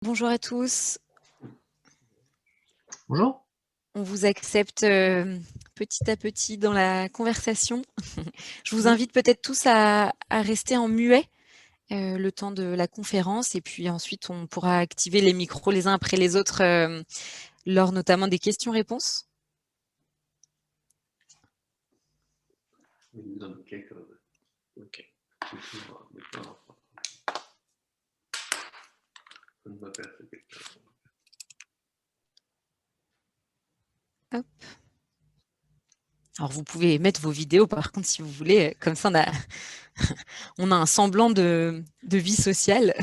Bonjour à tous. Bonjour. On vous accepte petit à petit dans la conversation. Je vous Oui. invite peut-être tous à rester en muet le temps de la conférence et puis ensuite on pourra activer les micros les uns après les autres lors notamment des questions-réponses. Ok. Hop. Alors vous pouvez mettre vos vidéos par contre si vous voulez, comme ça on a un semblant de vie sociale.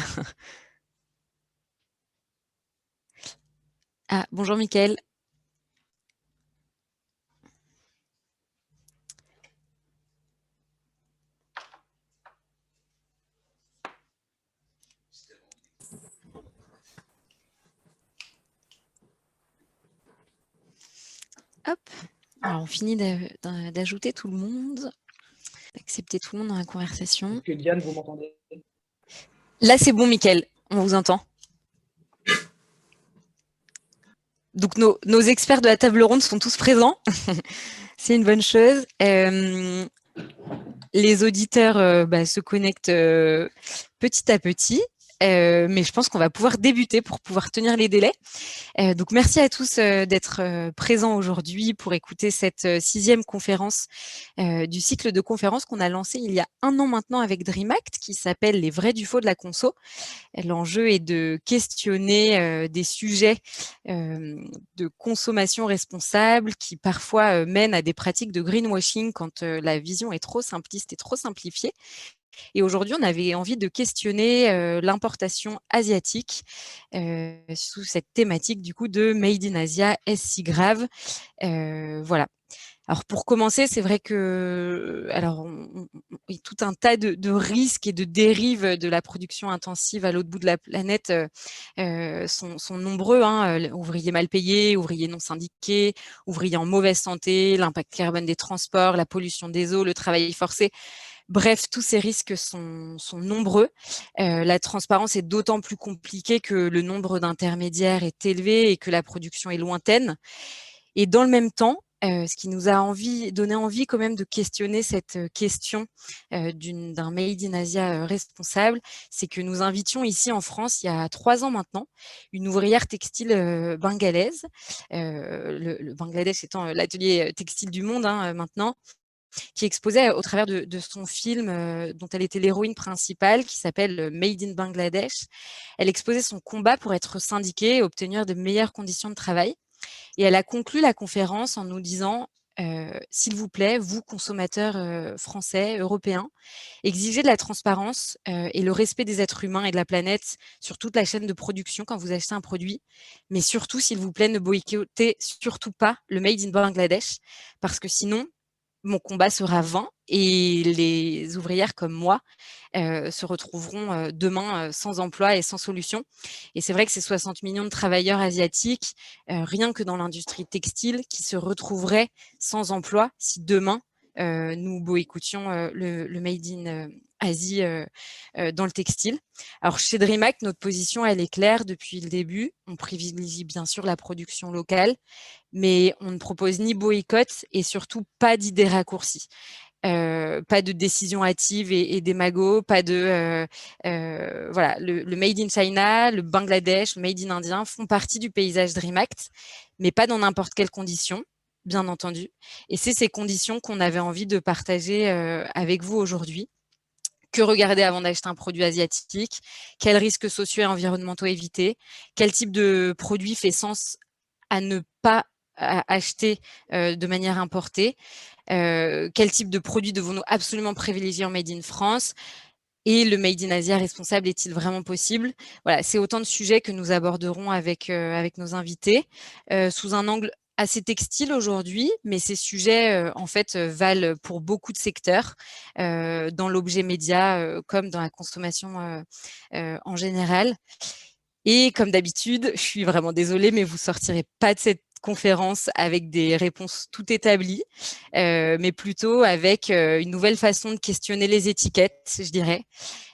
Ah, bonjour Mickaël. Hop. Alors on finit d'ajouter tout le monde, d'accepter tout le monde dans la conversation. Est-ce que Diane, vous m'entendez? Là, c'est bon, Mickaël, on vous entend. Donc, nos experts de la table ronde sont tous présents. C'est une bonne chose. Les auditeurs se connectent petit à petit. Mais je pense qu'on va pouvoir débuter pour pouvoir tenir les délais. Donc, merci à tous d'être présents aujourd'hui pour écouter cette 6e conférence du cycle de conférences qu'on a lancé il y a 1 an maintenant avec DreamAct, qui s'appelle « Les vrais du faux de la conso ». L'enjeu est de questionner des sujets de consommation responsable qui parfois mènent à des pratiques de greenwashing quand la vision est trop simpliste et trop simplifiée. Et aujourd'hui, on avait envie de questionner l'importation asiatique sous cette thématique du coup de Made in Asia, est-ce si grave? Voilà. Alors pour commencer, c'est vrai que il y a tout un tas de risques et de dérives de la production intensive à l'autre bout de la planète sont nombreux. Ouvriers mal payés, ouvriers non syndiqués, ouvriers en mauvaise santé, l'impact carbone des transports, la pollution des eaux, le travail forcé. Bref, tous ces risques sont nombreux. La transparence est d'autant plus compliquée que le nombre d'intermédiaires est élevé et que la production est lointaine. Et dans le même temps, ce qui nous a donné envie quand même de questionner cette question d'un Made in Asia responsable, c'est que nous invitions ici en France, il y a 3 ans maintenant, une ouvrière textile bengalaise, le Bangladesh étant l'atelier textile du monde maintenant, qui exposait au travers de son film dont elle était l'héroïne principale, qui s'appelle Made in Bangladesh. Elle exposait son combat pour être syndiquée et obtenir de meilleures conditions de travail. Et elle a conclu la conférence en nous disant s'il vous plaît, vous, consommateurs français, européens, exigez de la transparence et le respect des êtres humains et de la planète sur toute la chaîne de production quand vous achetez un produit. Mais surtout, s'il vous plaît, ne boycottez surtout pas le Made in Bangladesh, parce que sinon, mon combat sera vain et les ouvrières comme moi se retrouveront demain sans emploi et sans solution. Et c'est vrai que ces 60 millions de travailleurs asiatiques, rien que dans l'industrie textile, qui se retrouveraient sans emploi si demain nous boycottions le Made in Asie dans le textile. Alors chez DreamAct, notre position, elle est claire depuis le début. On privilégie bien sûr la production locale, mais on ne propose ni boycott et surtout pas d'idées raccourcies. Pas de décision hâtive et démago, pas de voilà, le Made in China, le Bangladesh, le Made in Indien font partie du paysage DreamAct, mais pas dans n'importe quelles conditions, bien entendu. Et c'est ces conditions qu'on avait envie de partager avec vous aujourd'hui. Que regarder avant d'acheter un produit asiatique? Quels risques sociaux et environnementaux éviter? Quel type de produit fait sens à ne pas acheter de manière importée? Quel type de produit devons-nous absolument privilégier en Made in France? Et le Made in Asia responsable est-il vraiment possible? Voilà, c'est autant de sujets que nous aborderons avec nos invités sous un angle assez textile aujourd'hui, mais ces sujets en fait valent pour beaucoup de secteurs, dans l'objet média comme dans la consommation en général. Et comme d'habitude, je suis vraiment désolée, mais vous sortirez pas de cette conférence avec des réponses tout établies, mais plutôt avec une nouvelle façon de questionner les étiquettes, je dirais.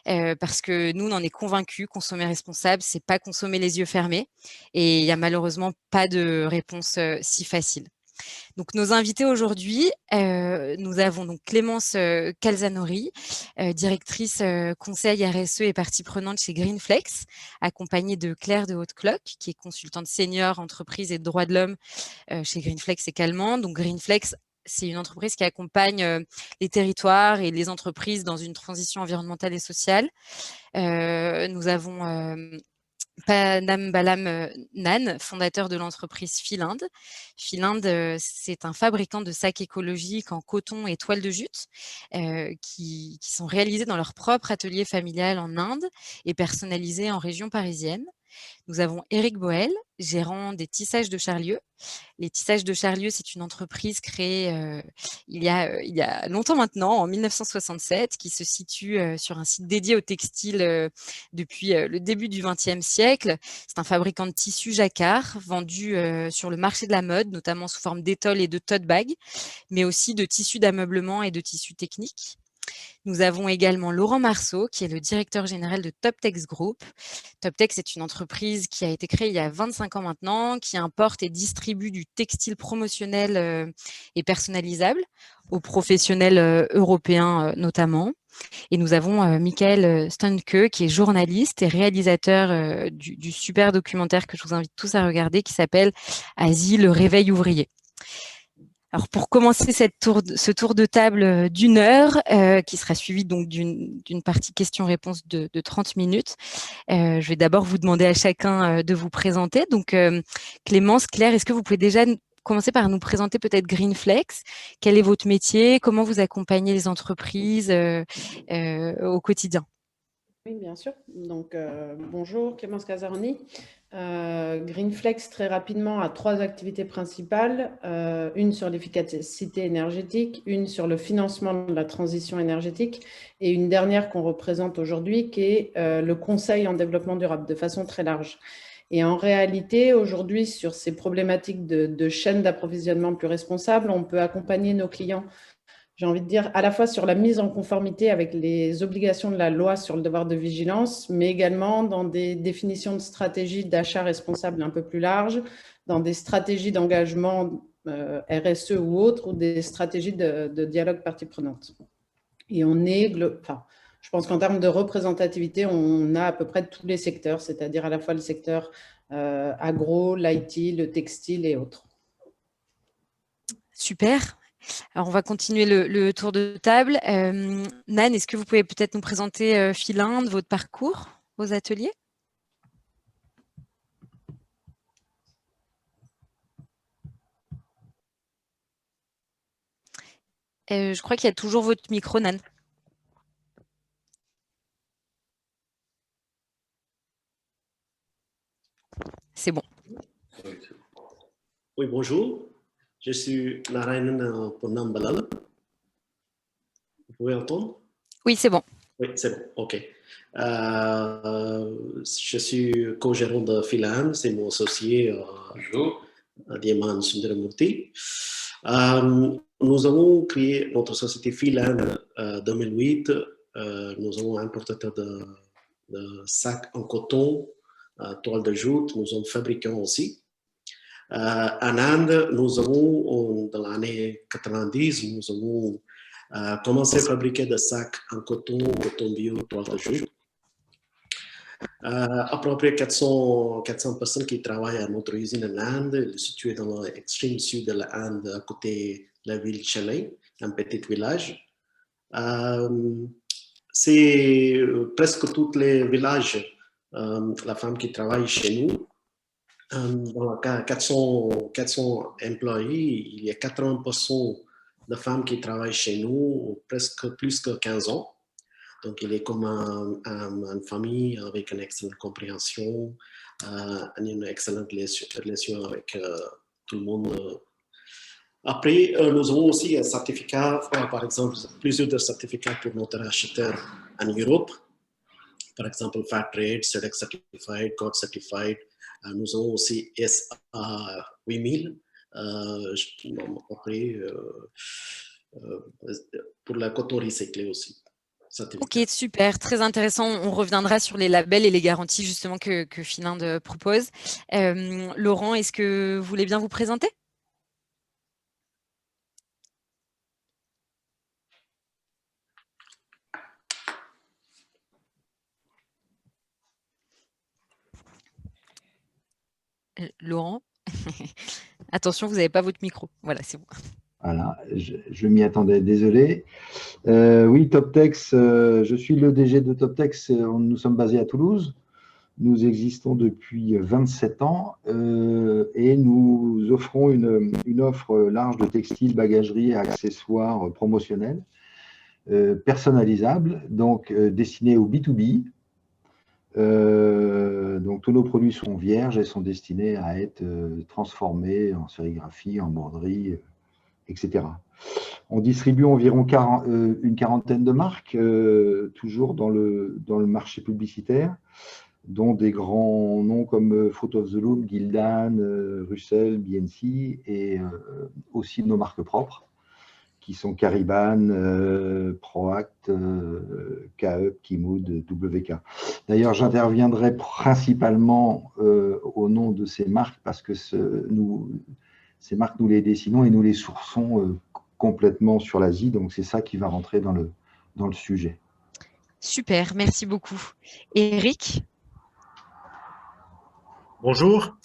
Parce que nous, on en est convaincus, consommer responsable, c'est pas consommer les yeux fermés. Et il y a malheureusement pas de réponse si facile. Donc, nos invités aujourd'hui, nous avons donc Clémence Calzanori, directrice conseil RSE et partie prenante chez Greenflex, accompagnée de Claire de Haute-Cloque, qui est consultante senior entreprise et droits de l'homme chez Greenflex également. Donc, Greenflex, c'est une entreprise qui accompagne les territoires et les entreprises dans une transition environnementale et sociale. Nous avons Panam Balam Nan, fondateur de l'entreprise Philinde. Philinde, c'est un fabricant de sacs écologiques en coton et toile de jute qui sont réalisés dans leur propre atelier familial en Inde et personnalisés en région parisienne. Nous avons Éric Boel, gérant des tissages de Charlieu. Les tissages de Charlieu, c'est une entreprise créée il y a longtemps maintenant, en 1967, qui se situe sur un site dédié au textile depuis le début du XXe siècle. C'est un fabricant de tissus jacquard vendu sur le marché de la mode, notamment sous forme d'étole et de tote bag, mais aussi de tissus d'ameublement et de tissus techniques. Nous avons également Laurent Marceau, qui est le directeur général de Toptex Group. Toptex est une entreprise qui a été créée il y a 25 ans maintenant, qui importe et distribue du textile promotionnel et personnalisable aux professionnels européens notamment. Et nous avons Michael Stunke, qui est journaliste et réalisateur du super documentaire que je vous invite tous à regarder, qui s'appelle Asie, le réveil ouvrier. Alors pour commencer ce tour de table d'une heure, qui sera suivi donc d'une partie questions-réponses de 30 minutes, je vais d'abord vous demander à chacun de vous présenter. Donc Clémence, Claire, est-ce que vous pouvez déjà commencer par nous présenter peut-être Greenflex? Quel est votre métier? Comment vous accompagnez les entreprises au quotidien? Oui, bien sûr. Donc, bonjour, Clémence Calzanori. Greenflex, très rapidement, a 3 activités principales. Une sur l'efficacité énergétique, une sur le financement de la transition énergétique et une dernière qu'on représente aujourd'hui qui est le conseil en développement durable de façon très large. Et en réalité, aujourd'hui, sur ces problématiques de chaîne d'approvisionnement plus responsable, on peut accompagner nos clients, j'ai envie de dire, à la fois sur la mise en conformité avec les obligations de la loi sur le devoir de vigilance, mais également dans des définitions de stratégies d'achat responsable un peu plus larges, dans des stratégies d'engagement RSE ou autres, ou des stratégies de dialogue parties prenantes. Et on est, je pense qu'en termes de représentativité, on a à peu près tous les secteurs, c'est-à-dire à la fois le secteur agro, l'IT, le textile et autres. Super. Alors, on va continuer le tour de table. Nan, est-ce que vous pouvez peut-être nous présenter Philinde, votre parcours, vos ateliers? Je crois qu'il y a toujours votre micro, Nan. C'est bon. Oui, bonjour. Je suis Narayanan Ponnambalal. Vous pouvez entendre? Oui, c'est bon. Oui, c'est bon. OK. Je suis co-gérant de Philinde. C'est mon associé, Diaman Sundaramurthy. Nous avons créé notre société Philinde en 2008. Nous avons un importateur de sacs en coton, toile de jute. Nous sommes fabricants aussi. En Inde, nous avons, dans l'année 90, nous avons commencé à fabriquer des sacs en coton bio, toile de jute. À peu près 400 personnes qui travaillent à notre usine en Inde, située dans l'extrême sud de l'Inde, à côté de la ville de Chennai, un petit village. C'est presque tous les villages, la femme qui travaille chez nous. Dans 400 employés, il y a 80% de femmes qui travaillent chez nous, presque plus que 15 ans. Donc, il est comme une famille avec une excellente compréhension, une excellente relation avec tout le monde. Après, nous avons aussi un certificat, par exemple, plusieurs certificats pour notre acheteur en Europe. par exemple Fair Trade, SEDEX Certified, COD Certified. Nous avons aussi SA 8000. Après, pour la coton recyclée aussi. Ok, super, très intéressant. On reviendra sur les labels et les garanties justement que Fininde propose. Laurent, est-ce que vous voulez bien vous présenter? Laurent, attention, vous n'avez pas votre micro. Voilà, c'est bon. Voilà, je m'y attendais, désolé. Oui, Toptex, je suis le DG de Toptex. Nous sommes basés à Toulouse. Nous existons depuis 27 ans et nous offrons une offre large de textiles, bagageries et accessoires promotionnels personnalisables, donc destinés au B2B. Donc tous nos produits sont vierges et sont destinés à être transformés en sérigraphie, en broderie, etc. On distribue environ une quarantaine de marques, toujours dans le marché publicitaire, dont des grands noms comme Fruit of the Loom, Gildan, Russell, BNC, et aussi nos marques propres, qui sont Cariban, ProAct, KUP, Kimood, WK. D'ailleurs, j'interviendrai principalement au nom de ces marques parce que ces marques, nous les dessinons et nous les sourçons complètement sur l'Asie. Donc, c'est ça qui va rentrer dans le sujet. Super, merci beaucoup. Eric? Bonjour,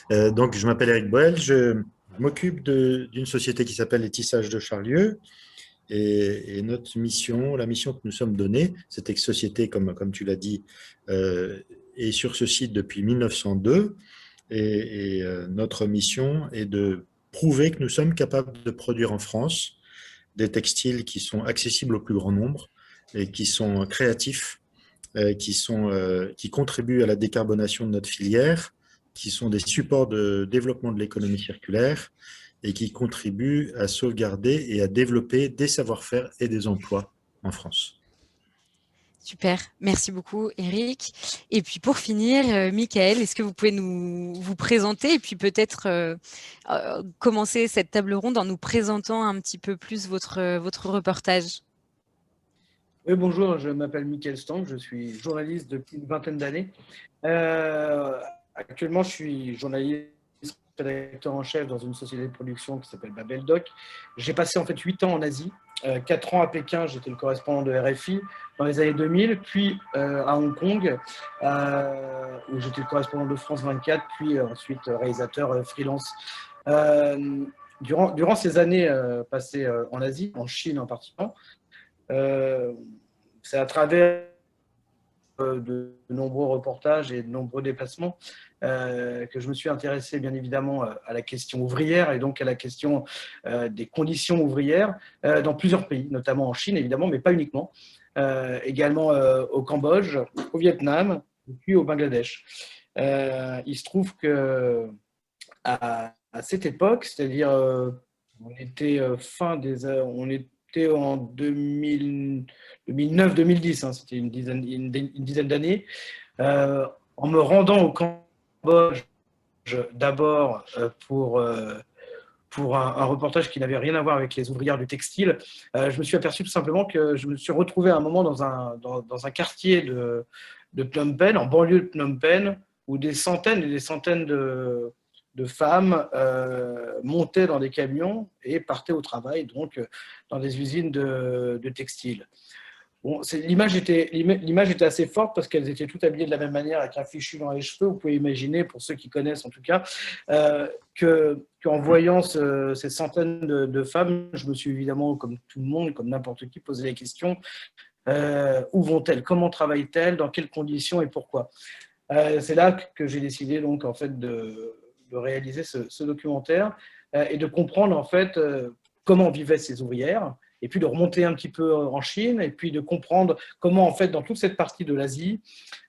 donc je m'appelle Eric Boel, je m'occupe d'une société qui s'appelle Les Tissages de Charlieu et notre mission, la mission que nous sommes donnée, cette société, comme tu l'as dit, est sur ce site depuis 1902 et notre mission est de prouver que nous sommes capables de produire en France des textiles qui sont accessibles au plus grand nombre et qui sont créatifs, qui contribuent à la décarbonation de notre filière, qui sont des supports de développement de l'économie circulaire et qui contribuent à sauvegarder et à développer des savoir-faire et des emplois en France. Super, merci beaucoup Eric. Et puis pour finir, Michael, est-ce que vous pouvez vous présenter et puis peut-être commencer cette table ronde en nous présentant un petit peu plus votre reportage? Oui, bonjour, je m'appelle Michael Stang, je suis journaliste depuis une vingtaine d'années. Actuellement, je suis journaliste rédacteur en chef dans une société de production qui s'appelle Babel Doc. J'ai passé en fait 8 ans en Asie, 4 ans à Pékin, j'étais le correspondant de RFI dans les années 2000, puis à Hong Kong, où j'étais le correspondant de France 24, puis ensuite réalisateur freelance. Durant ces années passées en Asie, en Chine en particulier, c'est à travers de nombreux reportages et de nombreux déplacements que je me suis intéressé bien évidemment à la question ouvrière et donc à la question des conditions ouvrières dans plusieurs pays, notamment en Chine évidemment, mais pas uniquement, également au Cambodge, au Vietnam et puis au Bangladesh. Il se trouve que à cette époque, c'est-à-dire on était on était en 2009-2010, hein, c'était une dizaine d'années, en me rendant au Cambodge d'abord pour un reportage qui n'avait rien à voir avec les ouvrières du textile, je me suis aperçu tout simplement que je me suis retrouvé à un moment dans un quartier de Phnom Penh, en banlieue de Phnom Penh, où des centaines et des centaines de femmes montaient dans des camions et partaient au travail, donc dans des usines de textile. Bon, l'image était assez forte parce qu'elles étaient toutes habillées de la même manière avec un fichu dans les cheveux. Vous pouvez imaginer, pour ceux qui connaissent en tout cas, qu'en voyant ces centaines de femmes, je me suis évidemment, comme tout le monde, comme n'importe qui, posé la question où vont-elles, comment travaillent-elles, dans quelles conditions et pourquoi. C'est là que j'ai décidé donc en fait de réaliser ce documentaire et de comprendre en fait comment vivaient ces ouvrières, et puis de remonter un petit peu en Chine, et puis de comprendre comment, en fait, dans toute cette partie de l'Asie,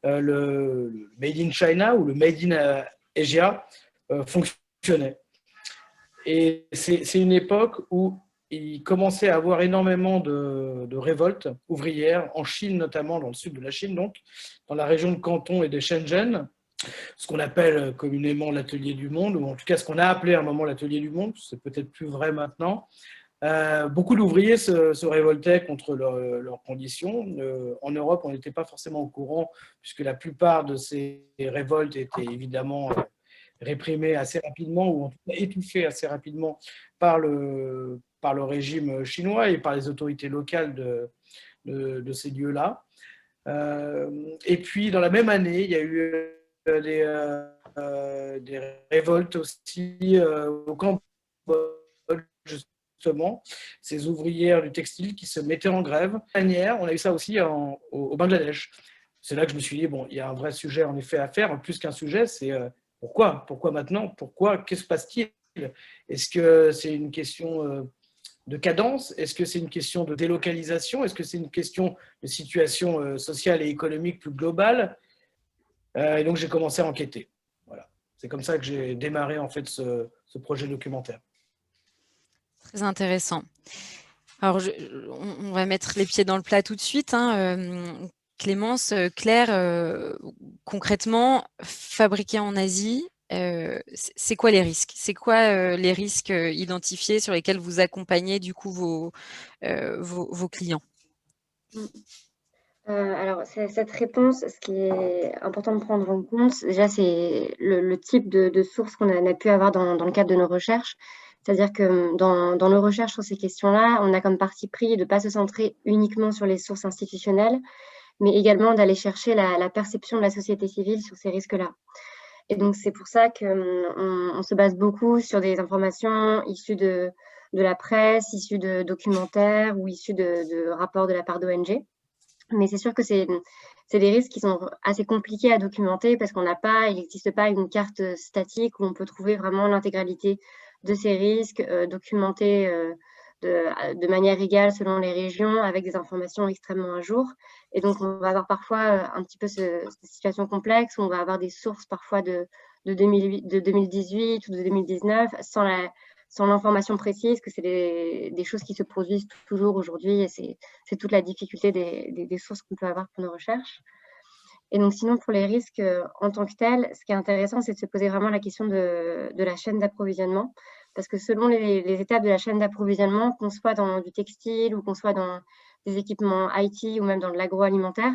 le Made in China ou le Made in Asia fonctionnait. Et c'est une époque où il commençait à avoir énormément de révoltes ouvrières, en Chine notamment, dans le sud de la Chine, donc, dans la région de Canton et de Shenzhen, ce qu'on appelle communément l'atelier du monde, ou en tout cas ce qu'on a appelé à un moment l'atelier du monde, c'est peut-être plus vrai maintenant. Beaucoup d'ouvriers se révoltaient contre leurs conditions. En Europe, on n'était pas forcément au courant, puisque la plupart de ces révoltes étaient évidemment réprimées assez rapidement, ou en tout cas étouffées assez rapidement par le régime chinois et par les autorités locales de ces lieux-là. Et puis, dans la même année, il y a eu des révoltes aussi au Cambodge, justement, ces ouvrières du textile qui se mettaient en grève. On a eu ça aussi au Bangladesh. C'est là que je me suis dit, bon, il y a un vrai sujet en effet à faire, plus qu'un sujet, c'est pourquoi maintenant, qu'est-ce qui se passe-t-il? Est-ce que c'est une question de cadence? Est-ce que c'est une question de délocalisation? Est-ce que c'est une question de situation sociale et économique plus globale? Et donc j'ai commencé à enquêter. Voilà. C'est comme ça que j'ai démarré en fait ce projet documentaire. Très intéressant. Alors, on va mettre les pieds dans le plat tout de suite, hein. Clémence, Claire, concrètement, fabriquer en Asie, c'est quoi les risques? C'est quoi les risques identifiés sur lesquels vous accompagnez du coup vos clients? Alors, cette réponse, ce qui est important de prendre en compte, déjà, c'est le type de source qu'on a pu avoir dans le cadre de nos recherches. C'est-à-dire que dans nos recherches sur ces questions-là, on a comme parti pris de ne pas se centrer uniquement sur les sources institutionnelles, mais également d'aller chercher la perception de la société civile sur ces risques-là. Et donc, c'est pour ça qu'on se base beaucoup sur des informations issues de la presse, issues de documentaires ou issues de rapports de la part d'ONG. Mais c'est sûr que c'est des risques qui sont assez compliqués à documenter parce il n'existe pas une carte statique où on peut trouver vraiment l'intégralité de ces risques documentés de manière égale selon les régions avec des informations extrêmement à jour. Et donc, on va avoir parfois un petit peu cette situation complexe où on va avoir des sources parfois de 2018 ou de 2019 sans l'information précise, que c'est des choses qui se produisent toujours aujourd'hui et c'est toute la difficulté des sources qu'on peut avoir pour nos recherches. Et donc, sinon, pour les risques en tant que tels, ce qui est intéressant, c'est de se poser vraiment la question de la chaîne d'approvisionnement. Parce que selon les étapes de la chaîne d'approvisionnement, qu'on soit dans du textile ou qu'on soit dans des équipements IT ou même dans de l'agroalimentaire,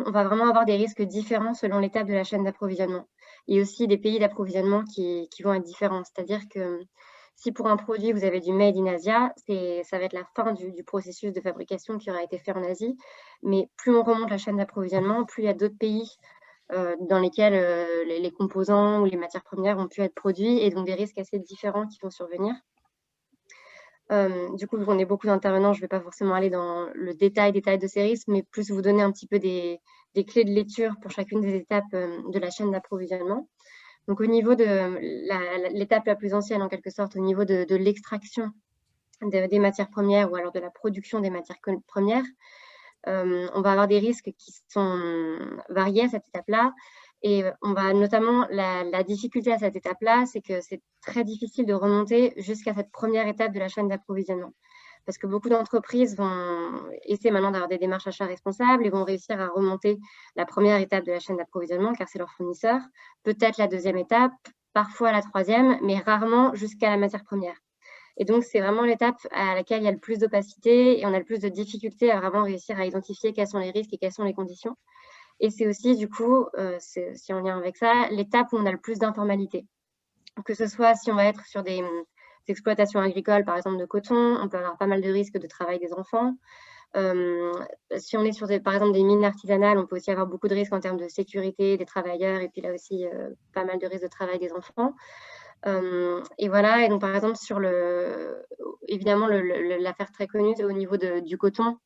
on va vraiment avoir des risques différents selon l'étape de la chaîne d'approvisionnement. Et aussi des pays d'approvisionnement qui vont être différents. C'est-à-dire que si pour un produit, vous avez du Made in Asia, ça va être la fin du processus de fabrication qui aura été fait en Asie. Mais plus on remonte la chaîne d'approvisionnement, plus il y a d'autres pays dans lesquels les composants ou les matières premières ont pu être produits et donc des risques assez différents qui vont survenir. Du coup, on est beaucoup d'intervenants, je ne vais pas forcément aller dans le détail de ces risques, mais plus vous donner un petit peu des clés de lecture pour chacune des étapes de la chaîne d'approvisionnement. Donc, au niveau de l'étape la plus ancienne, en quelque sorte, au niveau de l'extraction des matières premières ou alors de la production des matières premières, on va avoir des risques qui sont variés à cette étape-là. Et on va notamment, la difficulté à cette étape-là, c'est que c'est très difficile de remonter jusqu'à cette première étape de la chaîne d'approvisionnement. Parce que beaucoup d'entreprises vont essayer maintenant d'avoir des démarches achats responsables et vont réussir à remonter la première étape de la chaîne d'approvisionnement, car c'est leur fournisseur, peut-être la deuxième étape, parfois la troisième, mais rarement jusqu'à la matière première. Et donc, c'est vraiment l'étape à laquelle il y a le plus d'opacité et on a le plus de difficultés à vraiment réussir à identifier quels sont les risques et quelles sont les conditions. Et c'est aussi, du coup, si on vient avec ça, l'étape où on a le plus d'informalité. Que ce soit si on va être sur des exploitations agricoles, par exemple de coton, on peut avoir pas mal de risques de travail des enfants. Si on est sur, par exemple, des mines artisanales, on peut aussi avoir beaucoup de risques en termes de sécurité des travailleurs et puis là aussi, pas mal de risques de travail des enfants. Et voilà, et donc par exemple, sur évidemment, l'affaire très connue au niveau du coton,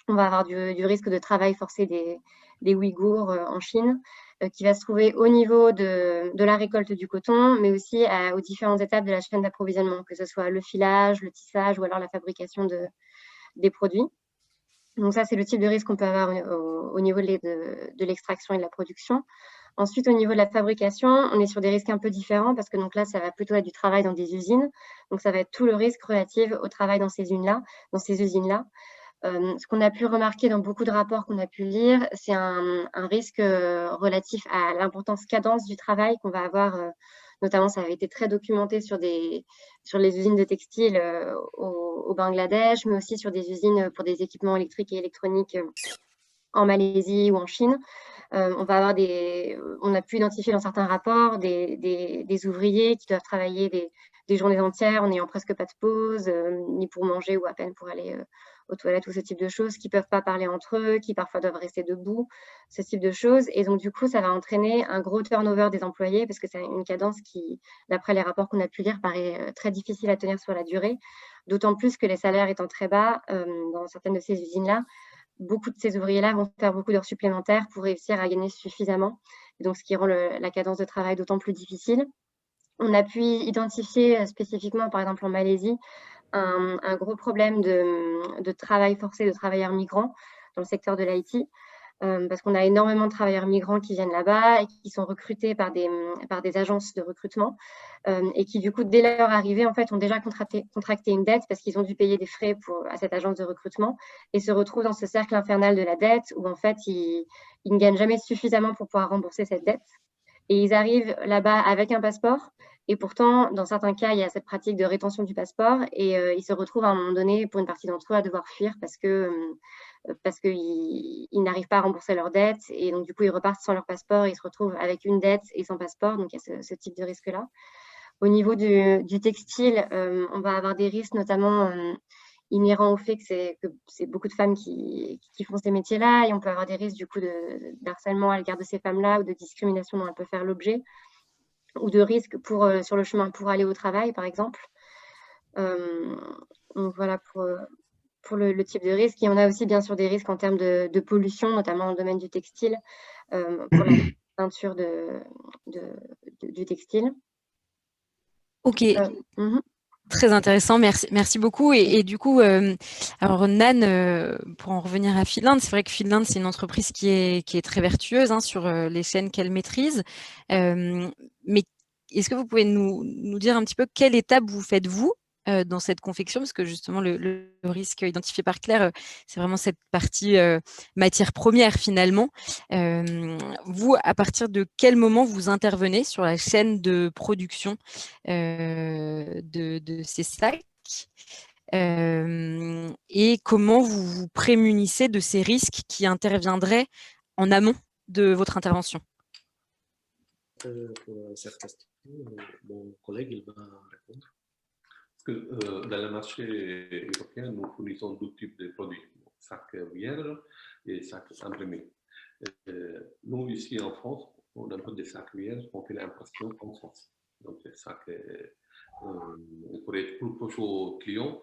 on va avoir du risque de travail forcé des Ouïghours en Chine, qui va se trouver au niveau de la récolte du coton, mais aussi aux différentes étapes de la chaîne d'approvisionnement, que ce soit le filage, le tissage ou alors la fabrication des produits. Donc ça, c'est le type de risque qu'on peut avoir au niveau de l'extraction et de la production. Ensuite, au niveau de la fabrication, on est sur des risques un peu différents parce que donc là, ça va plutôt être du travail dans des usines. Donc, ça va être tout le risque relatif au travail dans ces usines-là. Ce qu'on a pu remarquer dans beaucoup de rapports qu'on a pu lire, c'est un risque relatif à l'importance cadence du travail qu'on va avoir. Notamment, ça avait été très documenté sur les usines de textile au Bangladesh, mais aussi sur des usines pour des équipements électriques et électroniques en Malaisie ou en Chine. On a pu identifier dans certains rapports des ouvriers qui doivent travailler des journées entières en n'ayant presque pas de pause, ni pour manger ou à peine pour aller aux toilettes ou ce type de choses, qui ne peuvent pas parler entre eux, qui parfois doivent rester debout, ce type de choses. Et donc, du coup, ça va entraîner un gros turnover des employés parce que c'est une cadence qui, d'après les rapports qu'on a pu lire, paraît très difficile à tenir sur la durée, d'autant plus que les salaires étant très bas dans certaines de ces usines-là, beaucoup de ces ouvriers-là vont faire beaucoup d'heures supplémentaires pour réussir à gagner suffisamment, et donc ce qui rend la cadence de travail d'autant plus difficile. On a pu identifier spécifiquement, par exemple en Malaisie, un gros problème de travail forcé de travailleurs migrants dans le secteur de l'IT, parce qu'on a énormément de travailleurs migrants qui viennent là-bas et qui sont recrutés par des agences de recrutement et qui, du coup, dès leur arrivée, en fait, ont déjà contracté une dette parce qu'ils ont dû payer des frais à cette agence de recrutement et se retrouvent dans ce cercle infernal de la dette où, en fait, ils ne gagnent jamais suffisamment pour pouvoir rembourser cette dette. Et ils arrivent là-bas avec un passeport. Et pourtant, dans certains cas, il y a cette pratique de rétention du passeport et ils se retrouvent à un moment donné, pour une partie d'entre eux, à devoir fuir parce qu'ils n'arrivent pas à rembourser leur dette. Et donc, du coup, ils repartent sans leur passeport. Ils se retrouvent avec une dette et sans passeport. Donc, il y a ce type de risque-là. Au niveau du textile, on va avoir des risques notamment inhérents au fait que c'est beaucoup de femmes qui font ces métiers-là. Et on peut avoir des risques, du coup, d'harcèlement à l'égard de ces femmes-là ou de discrimination dont elles peuvent faire l'objet, ou de risques sur le chemin pour aller au travail, par exemple. Donc voilà pour le type de risque. Et on a aussi bien sûr des risques en termes de pollution, notamment dans le domaine du textile, pour la peinture du textile. Ok. Très intéressant, merci beaucoup. Et du coup, alors Nan, pour en revenir à Finlande, c'est vrai que Finlande, c'est une entreprise qui est très vertueuse sur les chaînes qu'elle maîtrise. Mais est-ce que vous pouvez nous dire un petit peu quelle étape vous faites-vous dans cette confection, parce que justement le risque identifié par Claire, c'est vraiment cette partie matière première finalement. Vous, à partir de quel moment vous intervenez sur la chaîne de production de ces sacs et comment vous vous prémunissez de ces risques qui interviendraient en amont de votre intervention? Pour cette question, mon collègue il va répondre. Dans le marché européen, nous fournissons deux types de produits, sacs vierges et sacs imprimés. Nous, ici en France, on a un peu des sacs vierges, on fait l'impression en France. Donc, les sacs, pour être plus proche aux clients,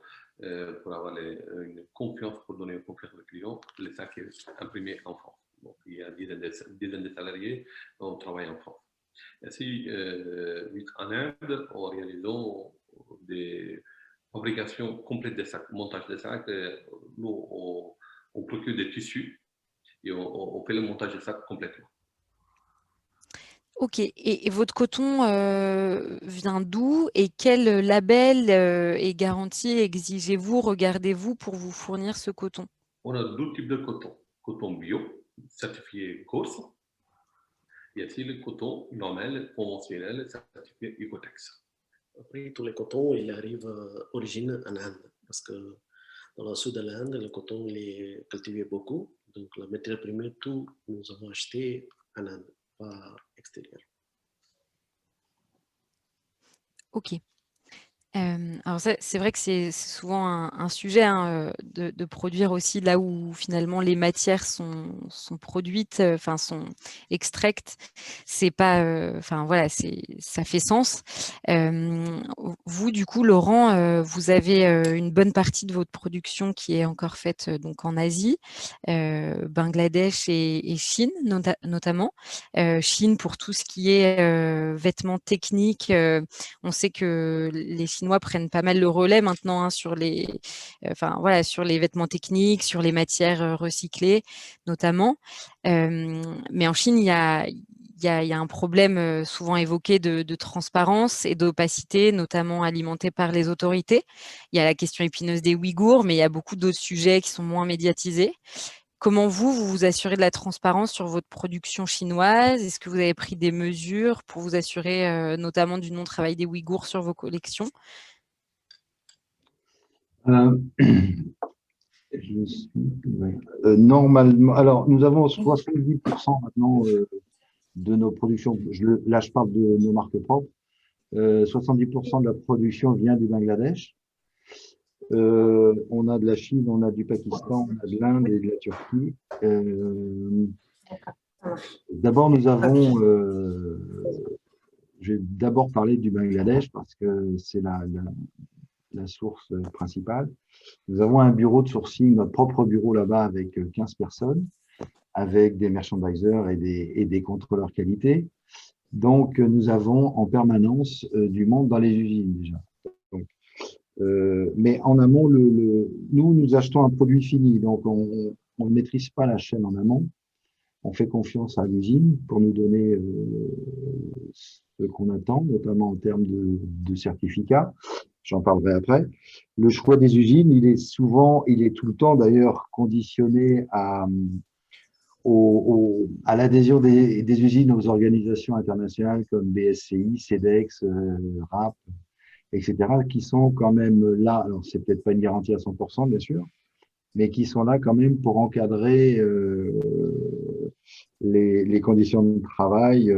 pour avoir une confiance, pour donner une confiance aux clients, les sacs imprimés en France. Donc, il y a une dizaine de salariés, on travaille en France. Ainsi, en Inde, en réalisant des fabrications complètes des sacs, montage des sacs, nous, on procure des tissus et on fait le montage des sacs complètement. Ok, et votre coton vient d'où et quel label et garantie exigez-vous, regardez-vous pour vous fournir ce coton? On a deux types de coton. Coton bio, certifié GOTS, et aussi le coton normal, conventionnel, certifié Ecotex. Après, tous les cotons, ils arrivent origine en Inde, parce que dans le sud de l'Inde, le coton il est cultivé beaucoup. Donc, la matière première, tout, nous avons acheté en Inde, pas extérieur. Ok. Alors c'est vrai que c'est souvent un sujet de produire aussi là où finalement les matières sont produites, enfin sont extraites. C'est pas, enfin voilà, ça fait sens. Vous du coup, Laurent, vous avez une bonne partie de votre production qui est encore faite donc en Asie, Bangladesh et Chine notamment. Chine pour tout ce qui est vêtements techniques. On sait que les Chinois prennent pas mal le relais maintenant sur sur les vêtements techniques, sur les matières recyclées notamment. Mais en Chine, il y a y a un problème souvent évoqué de transparence et d'opacité, notamment alimenté par les autorités. Il y a la question épineuse des Ouïghours, mais il y a beaucoup d'autres sujets qui sont moins médiatisés. Comment vous assurez de la transparence sur votre production chinoise? Est-ce que vous avez pris des mesures pour vous assurer notamment du non-travail des Ouïghours sur vos collections? Normalement, alors nous avons 70% maintenant de nos productions, là je parle de nos marques propres, 70% de la production vient du Bangladesh. On a de la Chine, on a du Pakistan, on a de l'Inde et de la Turquie. D'abord, je vais d'abord parler du Bangladesh parce que c'est la source principale. Nous avons un bureau de sourcing, notre propre bureau là-bas avec 15 personnes, avec des merchandisers et des contrôleurs qualité. Donc, nous avons en permanence du monde dans les usines déjà. Donc, mais en amont, nous achetons un produit fini, donc on ne maîtrise pas la chaîne en amont. On fait confiance à l'usine pour nous donner ce qu'on attend, notamment en termes de certificats. J'en parlerai après. Le choix des usines, il est tout le temps d'ailleurs conditionné à l'adhésion des usines aux organisations internationales comme BSCI, CEDEX, RAP, etc., qui sont quand même là, alors c'est peut-être pas une garantie à 100%, bien sûr, mais qui sont là quand même pour encadrer les conditions de travail,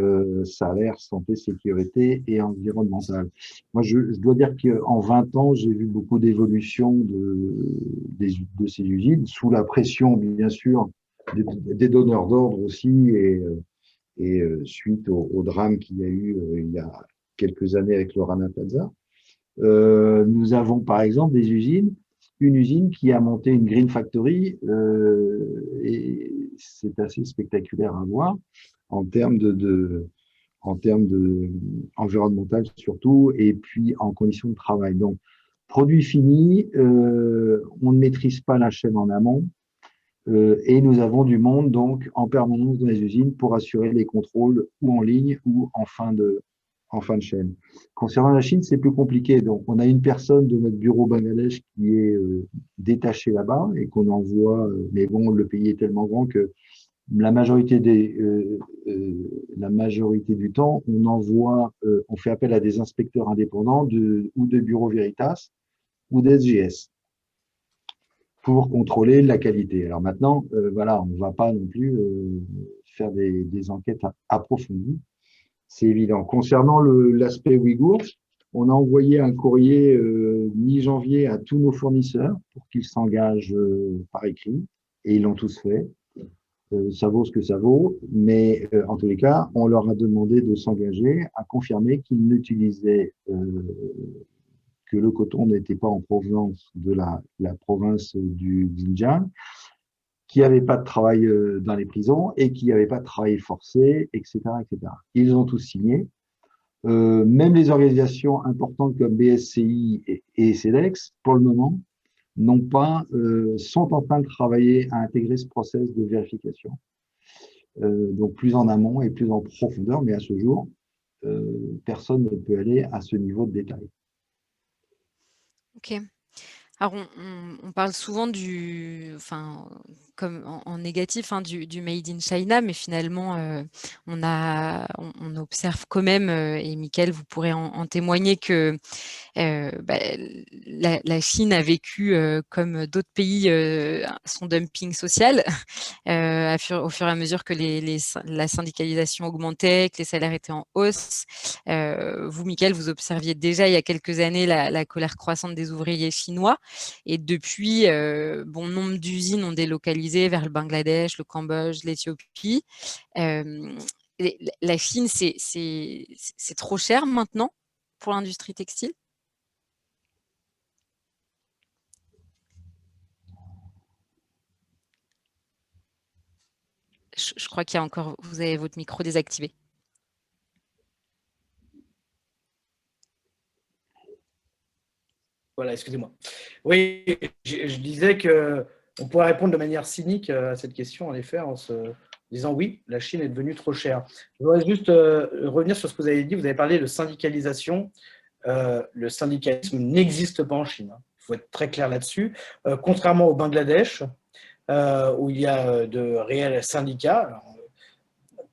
salaire, santé, sécurité et environnementale. Moi, je dois dire qu'en 20 ans, j'ai vu beaucoup d'évolution de ces usines, sous la pression, bien sûr, des donneurs d'ordre aussi, et suite au drame qu'il y a eu il y a quelques années avec le Rana Plaza. Nous avons par exemple une usine qui a monté une Green Factory et c'est assez spectaculaire à voir en termes environnemental surtout et puis en conditions de travail. Donc, produit fini, on ne maîtrise pas la chaîne en amont et nous avons du monde donc en permanence dans les usines pour assurer les contrôles ou en ligne ou en fin de chaîne. Concernant la Chine, c'est plus compliqué. Donc, on a une personne de notre bureau Bangladesh qui est détachée là-bas et qu'on envoie, mais bon, le pays est tellement grand que la majorité du temps, on fait appel à des inspecteurs indépendants ou de Bureau Veritas ou d'SGS pour contrôler la qualité. Alors maintenant, voilà, on ne va pas non plus faire des enquêtes approfondies. C'est évident. Concernant l'aspect ouïghour, on a envoyé un courrier mi-janvier à tous nos fournisseurs pour qu'ils s'engagent par écrit, et ils l'ont tous fait. Ça vaut ce que ça vaut, mais en tous les cas, on leur a demandé de s'engager à confirmer qu'ils n'utilisaient que le coton n'était pas en provenance de la province du Xinjiang, qu'il n'y avait pas de travail dans les prisons et qu'il n'y avait pas de travail forcé, etc., etc. Ils ont tous signé. Même les organisations importantes comme BSCI et CEDEX, pour le moment, sont en train de travailler à intégrer ce process de vérification. Donc plus en amont et plus en profondeur, mais à ce jour, personne ne peut aller à ce niveau de détail. Ok. Alors, on parle souvent comme en négatif, hein, du Made in China, mais finalement, on observe quand même, et Mickaël, vous pourrez en témoigner, que la Chine a vécu, comme d'autres pays, son dumping social au fur et à mesure que la syndicalisation augmentait, que les salaires étaient en hausse. Vous, Mickaël, vous observiez déjà il y a quelques années la colère croissante des ouvriers chinois. Et depuis, bon nombre d'usines ont délocalisé vers le Bangladesh, le Cambodge, l'Éthiopie. La Chine, c'est trop cher maintenant pour l'industrie textile? Je crois qu'il y a encore, vous avez votre micro désactivé. Voilà, excusez-moi. Oui, je disais qu'on pourrait répondre de manière cynique à cette question, en effet, en se disant oui, la Chine est devenue trop chère. Je voudrais juste revenir sur ce que vous avez dit. Vous avez parlé de syndicalisation. Le syndicalisme n'existe pas en Chine. Il faut être très clair là-dessus. Contrairement au Bangladesh, où il y a de réels syndicats, alors,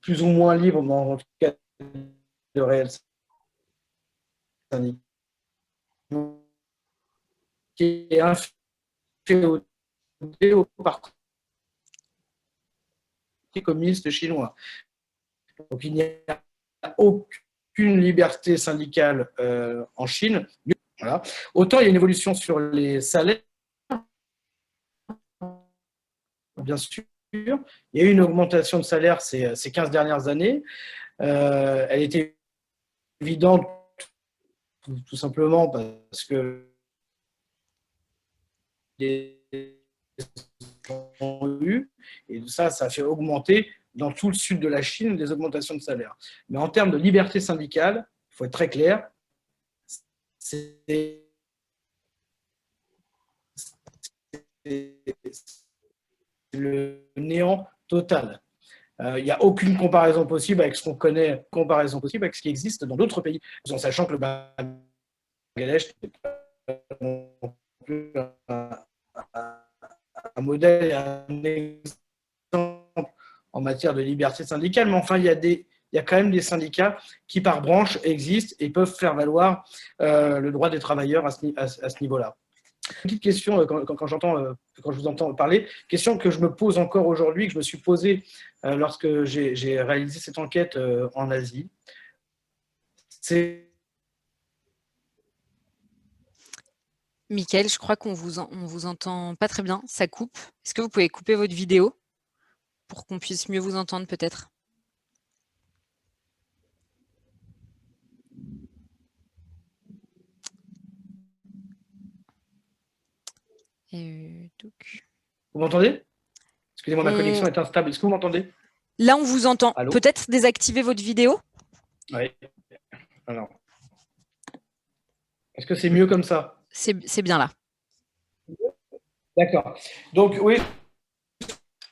plus ou moins libres, mais en tout cas de réels syndicats, qui est inféodé au Parti communiste chinois. Donc il n'y a aucune liberté syndicale en Chine. Voilà. Autant il y a une évolution sur les salaires, bien sûr. Il y a eu une augmentation de salaire ces 15 dernières années. Elle était évidente tout simplement parce que les ont eu, et ça a fait augmenter dans tout le sud de la Chine des augmentations de salaire. Mais en termes de liberté syndicale, il faut être très clair, c'est le néant total. Il n'y a aucune comparaison possible avec ce qu'on connaît, comparaison possible avec ce qui existe dans d'autres pays, en sachant que le Bangladesh n'est pas un modèle et un exemple en matière de liberté syndicale, mais enfin, il y a quand même des syndicats qui, par branche, existent et peuvent faire valoir le droit des travailleurs à ce niveau-là. Petite question, quand je vous entends parler, question que je me pose encore aujourd'hui, que je me suis posée lorsque j'ai réalisé cette enquête en Asie. C'est... Mickaël, je crois qu'on vous entend pas très bien, ça coupe. Est-ce que vous pouvez couper votre vidéo pour qu'on puisse mieux vous entendre peut-être? Vous m'entendez? Excusez-moi, ma connexion est instable. Est-ce que vous m'entendez? Là, on vous entend. Allô? Peut-être désactiver votre vidéo? Oui. Alors, est-ce que c'est mieux comme ça? C'est bien là. D'accord. Donc, oui,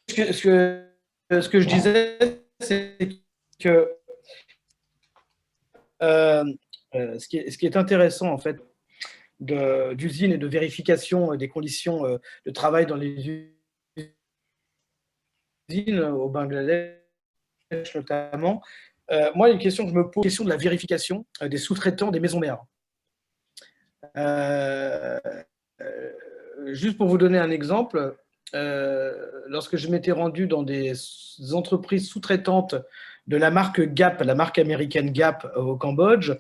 ce que je disais, c'est que ce qui est intéressant, en fait, d'usines et de vérification des conditions de travail dans les usines au Bangladesh notamment. Moi, il y a une question que je me pose, la question de la vérification des sous-traitants des maisons mères. Juste pour vous donner un exemple, lorsque je m'étais rendu dans des entreprises sous-traitantes de la marque Gap, la marque américaine Gap au Cambodge,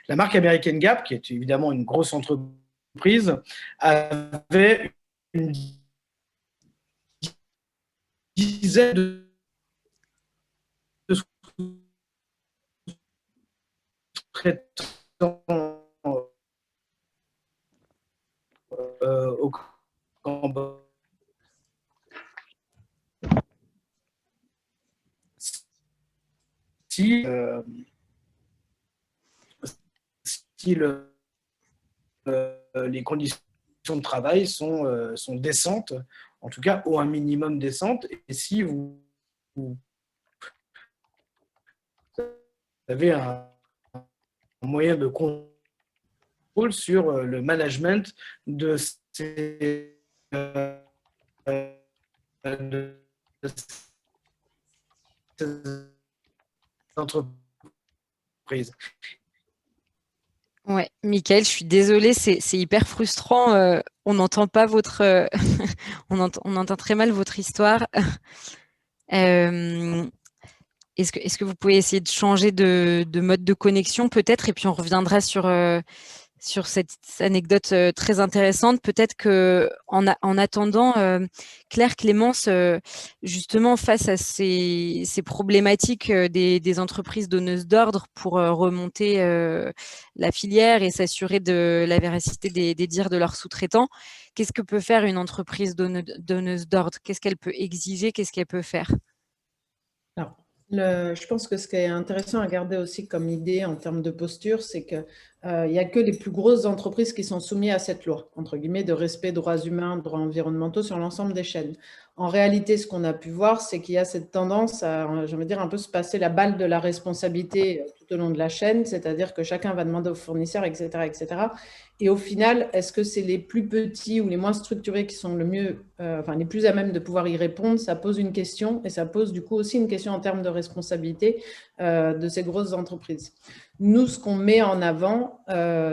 la marque américaine Gap, qui est évidemment une grosse entreprise, avait une dizaine de sous-traitants au Cambodge. Si les conditions de travail sont décentes, en tout cas au un minimum décentes, et si vous avez un moyen de contrôle sur le management de ces entreprises. Ouais, Mickaël, je suis désolée, c'est hyper frustrant. On n'entend pas votre, on entend très mal votre histoire. Est-ce que vous pouvez essayer de changer de mode de connexion peut-être, et puis on reviendra sur cette anecdote très intéressante. Peut-être qu'en attendant, Claire Clémence, justement face à ces problématiques des entreprises donneuses d'ordre pour remonter la filière et s'assurer de la véracité des dires de leurs sous-traitants, qu'est-ce que peut faire une entreprise donneuse d'ordre? Qu'est-ce qu'elle peut exiger? Qu'est-ce qu'elle peut faire? Alors, je pense que ce qui est intéressant à garder aussi comme idée en termes de posture, c'est qu'il n'y a que les plus grosses entreprises qui sont soumises à cette loi, entre guillemets, de respect des droits humains, droits environnementaux sur l'ensemble des chaînes. En réalité, ce qu'on a pu voir, c'est qu'il y a cette tendance à, j'ai envie de dire, un peu se passer la balle de la responsabilité tout au long de la chaîne, c'est-à-dire que chacun va demander aux fournisseurs, etc., etc. Et au final, est-ce que c'est les plus petits ou les moins structurés qui sont le mieux, enfin les plus à même de pouvoir y répondre? Ça pose une question, et ça pose du coup aussi une question en termes de responsabilité de ces grosses entreprises. Nous, ce qu'on met en avant,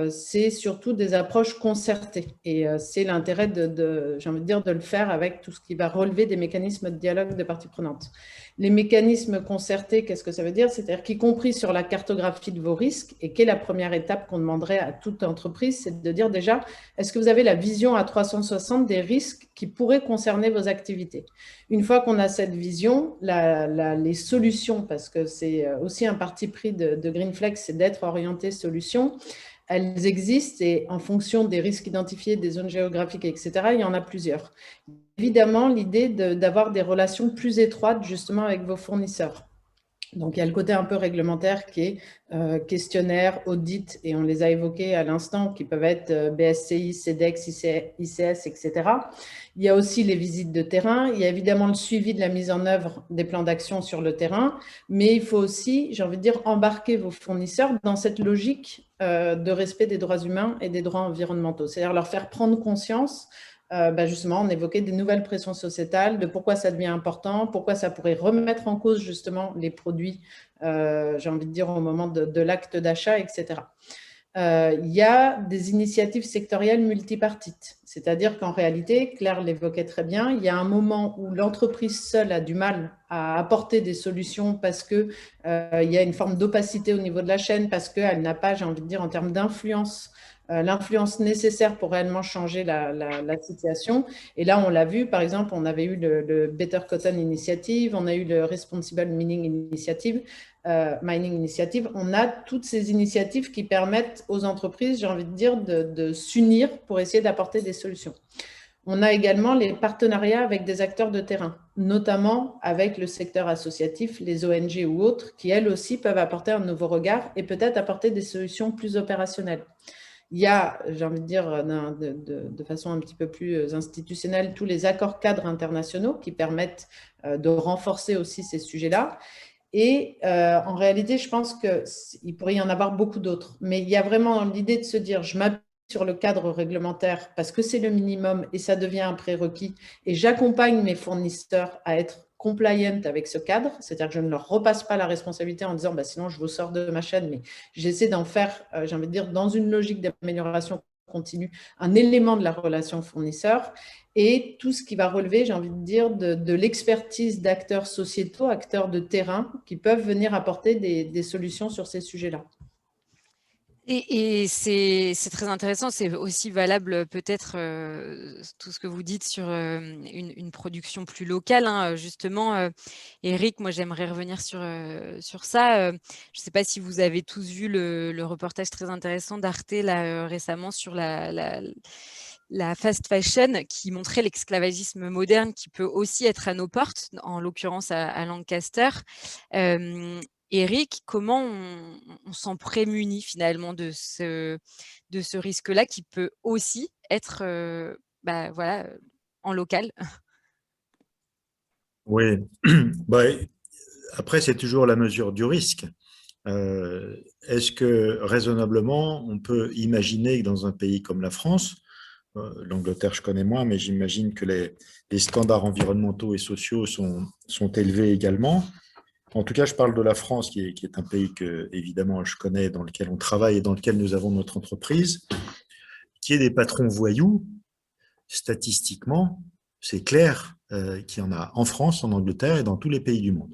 c'est surtout des approches concertées. Et c'est l'intérêt j'ai envie de dire, de le faire avec tout ce qui va relever des mécanismes de dialogue de parties prenantes. Les mécanismes concertés, qu'est-ce que ça veut dire? C'est-à-dire qu'y compris sur la cartographie de vos risques, et qui est la première étape qu'on demanderait à toute entreprise, c'est de dire déjà, est-ce que vous avez la vision à 360 des risques qui pourraient concerner vos activités? Une fois qu'on a cette vision, les solutions, parce que c'est aussi un parti pris de Greenflex, c'est d'être orienté solutions, elles existent et en fonction des risques identifiés, des zones géographiques, etc., il y en a plusieurs. Évidemment, l'idée d'avoir des relations plus étroites justement avec vos fournisseurs. Donc, il y a le côté un peu réglementaire qui est questionnaire, audit, et on les a évoqués à l'instant, qui peuvent être BSCI, CEDEX, ICS, etc. Il y a aussi les visites de terrain. Il y a évidemment le suivi de la mise en œuvre des plans d'action sur le terrain. Mais il faut aussi, j'ai envie de dire, embarquer vos fournisseurs dans cette logique de respect des droits humains et des droits environnementaux. C'est-à-dire leur faire prendre conscience. Justement, on évoquait des nouvelles pressions sociétales, de pourquoi ça devient important, pourquoi ça pourrait remettre en cause justement les produits, j'ai envie de dire, au moment de l'acte d'achat, etc. Il y a des initiatives sectorielles multipartites, c'est-à-dire qu'en réalité, Claire l'évoquait très bien, il y a un moment où l'entreprise seule a du mal à apporter des solutions parce qu'il y a une forme d'opacité au niveau de la chaîne, parce qu'elle n'a pas, j'ai envie de dire, en termes d'influence, l'influence nécessaire pour réellement changer la situation. Et là, on l'a vu, par exemple, on avait eu le Better Cotton Initiative, on a eu le Responsible Mining Initiative, on a toutes ces initiatives qui permettent aux entreprises, j'ai envie de dire, de s'unir pour essayer d'apporter des solutions. On a également les partenariats avec des acteurs de terrain, notamment avec le secteur associatif, les ONG ou autres, qui elles aussi peuvent apporter un nouveau regard et peut-être apporter des solutions plus opérationnelles. Il y a, j'ai envie de dire, de façon un petit peu plus institutionnelle, tous les accords cadres internationaux qui permettent de renforcer aussi ces sujets-là. Et en réalité, je pense qu'il pourrait y en avoir beaucoup d'autres. Mais il y a vraiment l'idée de se dire, je m'appuie sur le cadre réglementaire parce que c'est le minimum et ça devient un prérequis. Et j'accompagne mes fournisseurs à être compliant avec ce cadre, c'est-à-dire que je ne leur repasse pas la responsabilité en disant sinon je vous sors de ma chaîne, mais j'essaie d'en faire, j'ai envie de dire, dans une logique d'amélioration continue, un élément de la relation fournisseur, et tout ce qui va relever, j'ai envie de dire, de l'expertise d'acteurs sociétaux, acteurs de terrain, qui peuvent venir apporter des solutions sur ces sujets-là. Et c'est très intéressant, c'est aussi valable peut-être tout ce que vous dites sur une production plus locale. Hein. Justement, Eric, moi j'aimerais revenir sur ça. Je ne sais pas si vous avez tous vu le reportage très intéressant d'Arte récemment sur la fast fashion qui montrait l'esclavagisme moderne qui peut aussi être à nos portes, en l'occurrence à Lancaster. Eric, comment on s'en prémunit finalement de ce risque-là qui peut aussi être en local? Oui, après c'est toujours la mesure du risque. Est-ce que raisonnablement on peut imaginer que dans un pays comme la France, l'Angleterre je connais moins, mais j'imagine que les standards environnementaux et sociaux sont élevés également. En tout cas, je parle de la France, qui est un pays que, évidemment, je connais, dans lequel on travaille et dans lequel nous avons notre entreprise, qui est des patrons voyous. Statistiquement, c'est clair qu'il y en a en France, en Angleterre et dans tous les pays du monde.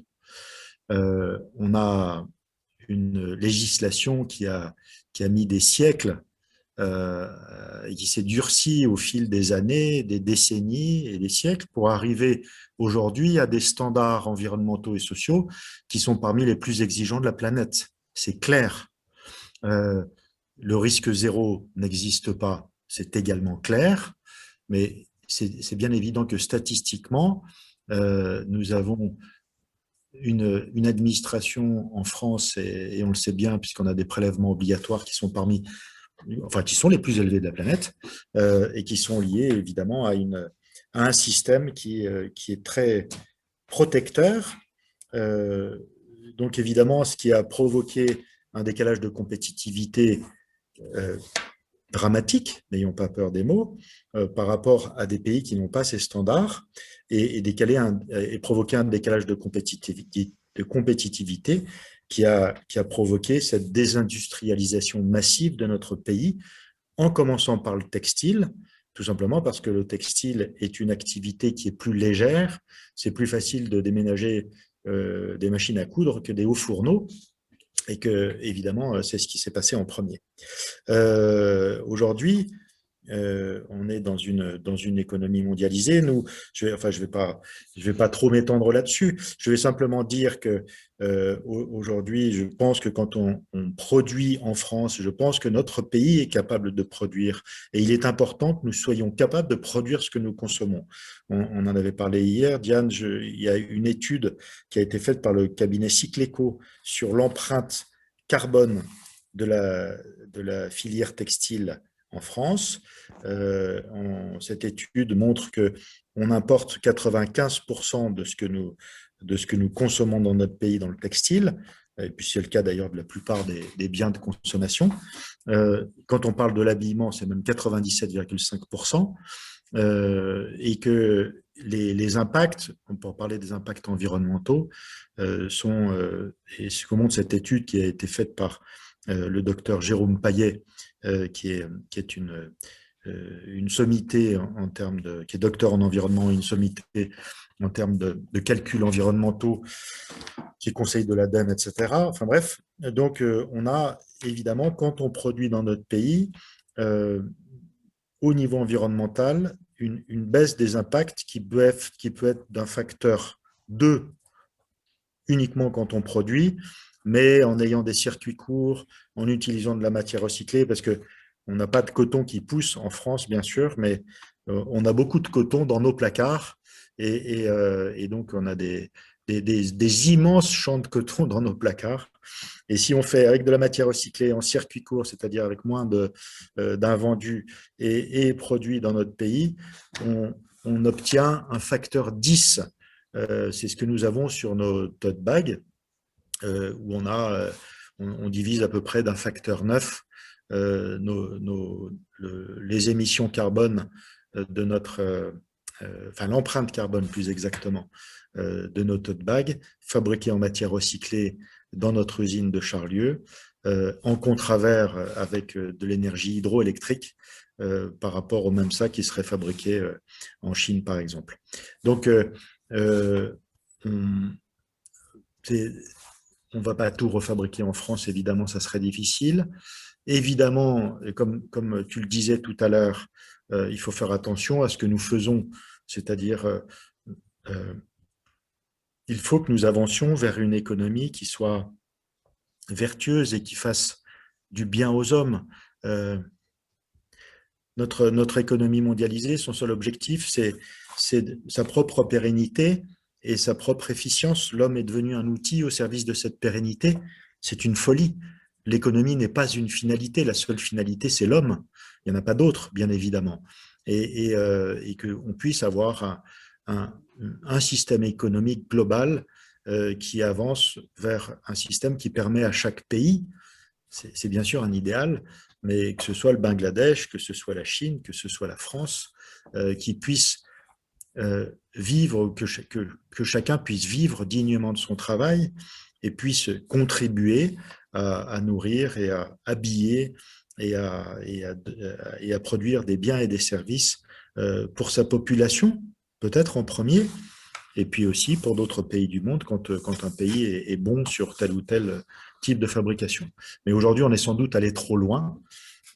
On a une législation qui a mis des siècles et qui s'est durcie au fil des années, des décennies et des siècles pour arriver aujourd'hui à des standards environnementaux et sociaux qui sont parmi les plus exigeants de la planète. C'est clair. Le risque zéro n'existe pas, c'est également clair, mais c'est bien évident que statistiquement, nous avons une administration en France, et on le sait bien puisqu'on a des prélèvements obligatoires qui sont qui sont les plus élevés de la planète et qui sont liés évidemment à à un système qui est très protecteur. Donc évidemment, ce qui a provoqué un décalage de compétitivité dramatique, n'ayons pas peur des mots, par rapport à des pays qui n'ont pas ces standards et provoquer un décalage de compétitivité qui a provoqué cette désindustrialisation massive de notre pays, en commençant par le textile, tout simplement parce que le textile est une activité qui est plus légère, c'est plus facile de déménager des machines à coudre que des hauts fourneaux, et que, évidemment, c'est ce qui s'est passé en premier. Aujourd'hui, on est dans une économie mondialisée. Nous, je vais pas trop m'étendre là-dessus. Je vais simplement dire que aujourd'hui, je pense que quand on produit en France, je pense que notre pays est capable de produire. Et il est important que nous soyons capables de produire ce que nous consommons. On en avait parlé hier, Diane. Il y a une étude qui a été faite par le cabinet Cycleco sur l'empreinte carbone de la filière textile en France. Cette étude montre qu'on importe 95% de ce que nous consommons dans notre pays dans le textile, et puis c'est le cas d'ailleurs de la plupart des biens de consommation. Quand on parle de l'habillement, c'est même 97,5%, et que les impacts, on peut parler des impacts environnementaux, et ce que montre cette étude qui a été faite par le docteur Jérôme Payet, qui est une sommité qui est docteur en environnement, une sommité en termes de calculs environnementaux, qui est conseil de l'ADEME, etc. Enfin bref, donc on a évidemment, quand on produit dans notre pays, au niveau environnemental, une baisse des impacts qui peut être d'un facteur 2 uniquement quand on produit, mais en ayant des circuits courts, en utilisant de la matière recyclée, parce que on n'a pas de coton qui pousse en France, bien sûr, mais on a beaucoup de coton dans nos placards, et donc on a des immenses champs de coton dans nos placards. Et si on fait avec de la matière recyclée en circuit court, c'est-à-dire avec moins d'invendus et produits dans notre pays, on obtient un facteur 10. C'est ce que nous avons sur nos tote bags, où on divise à peu près d'un facteur 9 les émissions carbone de l'empreinte carbone plus exactement de nos tote bags fabriqués en matière recyclée dans notre usine de Charlieu, en contravers avec de l'énergie hydroélectrique par rapport au même sac qui serait fabriqué en Chine par exemple. Donc on ne va pas tout refabriquer en France, évidemment, ça serait difficile. Évidemment, comme tu le disais tout à l'heure, il faut faire attention à ce que nous faisons, c'est-à-dire il faut que nous avancions vers une économie qui soit vertueuse et qui fasse du bien aux hommes. Notre économie mondialisée, son seul objectif, c'est sa propre pérennité et sa propre efficience. L'homme est devenu un outil au service de cette pérennité. C'est une folie. L'économie n'est pas une finalité. La seule finalité, c'est l'homme. Il n'y en a pas d'autre, bien évidemment. Et qu'on puisse avoir un système économique global qui avance vers un système qui permet à chaque pays, c'est bien sûr un idéal, mais que ce soit le Bangladesh, que ce soit la Chine, que ce soit la France, qui puisse vivre, que chacun puisse vivre dignement de son travail et puisse contribuer à nourrir et à habiller et à produire des biens et des services pour sa population, peut-être en premier, et puis aussi pour d'autres pays du monde quand un pays est bon sur tel ou tel type de fabrication. Mais aujourd'hui, on est sans doute allé trop loin.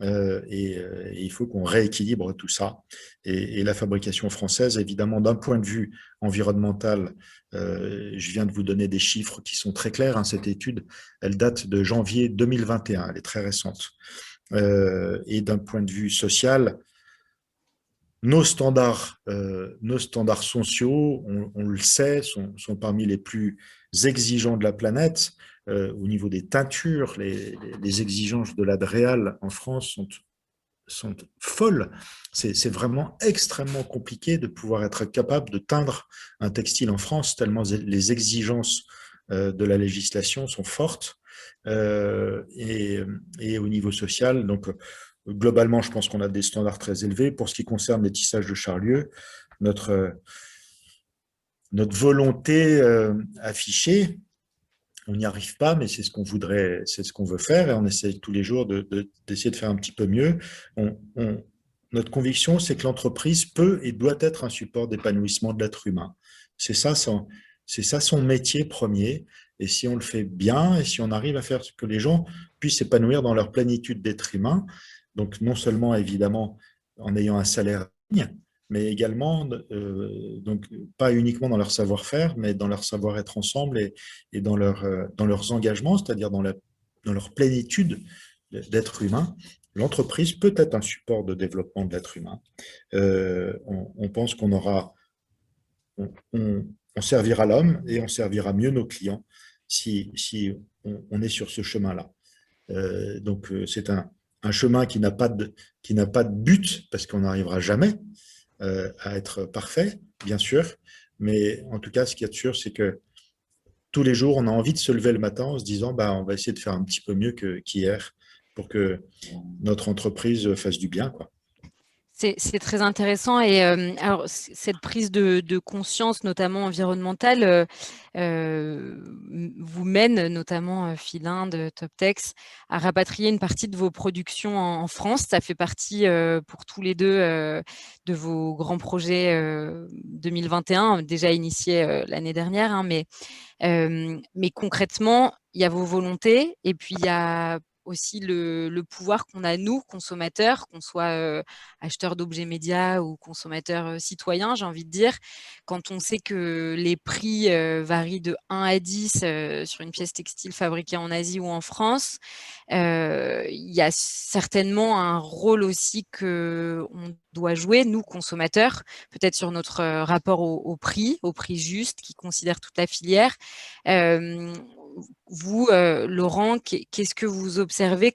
Et il faut qu'on rééquilibre tout ça. Et la fabrication française, évidemment, d'un point de vue environnemental, je viens de vous donner des chiffres qui sont très clairs. Cette étude, elle date de janvier 2021, elle est très récente. Et d'un point de vue social, nos standards sociaux, on le sait, sont parmi les plus exigeants de la planète. Au niveau des teintures, les exigences de la DREAL en France sont folles. C'est vraiment extrêmement compliqué de pouvoir être capable de teindre un textile en France, tellement les exigences de la législation sont fortes. Et au niveau social, donc globalement, je pense qu'on a des standards très élevés. Pour ce qui concerne les tissages de Charlieu, notre volonté affichée, on n'y arrive pas, mais c'est ce qu'on voudrait, c'est ce qu'on veut faire, et on essaie tous les jours d'essayer de faire un petit peu mieux. Notre conviction, c'est que l'entreprise peut et doit être un support d'épanouissement de l'être humain. C'est ça son métier premier. Et si on le fait bien, et si on arrive à faire que les gens puissent s'épanouir dans leur plénitude d'être humain, donc non seulement évidemment en ayant un salaire digne, mais également donc pas uniquement dans leur savoir-faire, mais dans leur savoir-être ensemble et dans leurs engagements, c'est-à-dire dans leur plénitude d'être humain. L'entreprise peut être un support de développement de l'être humain. On pense qu'on aura, on servira l'homme et on servira mieux nos clients si on est sur ce chemin-là. Donc c'est un chemin qui n'a pas de but, parce qu'on n'arrivera jamais à être parfait, bien sûr, mais en tout cas, ce qu'il y a de sûr, c'est que tous les jours, on a envie de se lever le matin en se disant on va essayer de faire un petit peu mieux qu'hier pour que notre entreprise fasse du bien, quoi. C'est très intéressant. Et alors, cette prise de conscience, notamment environnementale, vous mène, notamment Philinde, Toptex, à rapatrier une partie de vos productions en France. Ça fait partie pour tous les deux de vos grands projets 2021, déjà initiés l'année dernière. Hein, mais concrètement, il y a vos volontés et puis il y a aussi le pouvoir qu'on a, nous, consommateurs, qu'on soit acheteurs d'objets médias ou consommateurs citoyens, j'ai envie de dire, quand on sait que les prix varient de 1 à 10 sur une pièce textile fabriquée en Asie ou en France, il y a certainement un rôle aussi qu'on doit jouer, nous, consommateurs, peut-être sur notre rapport au prix juste, qui considère toute la filière. Vous, Laurent, qu'est-ce que vous observez?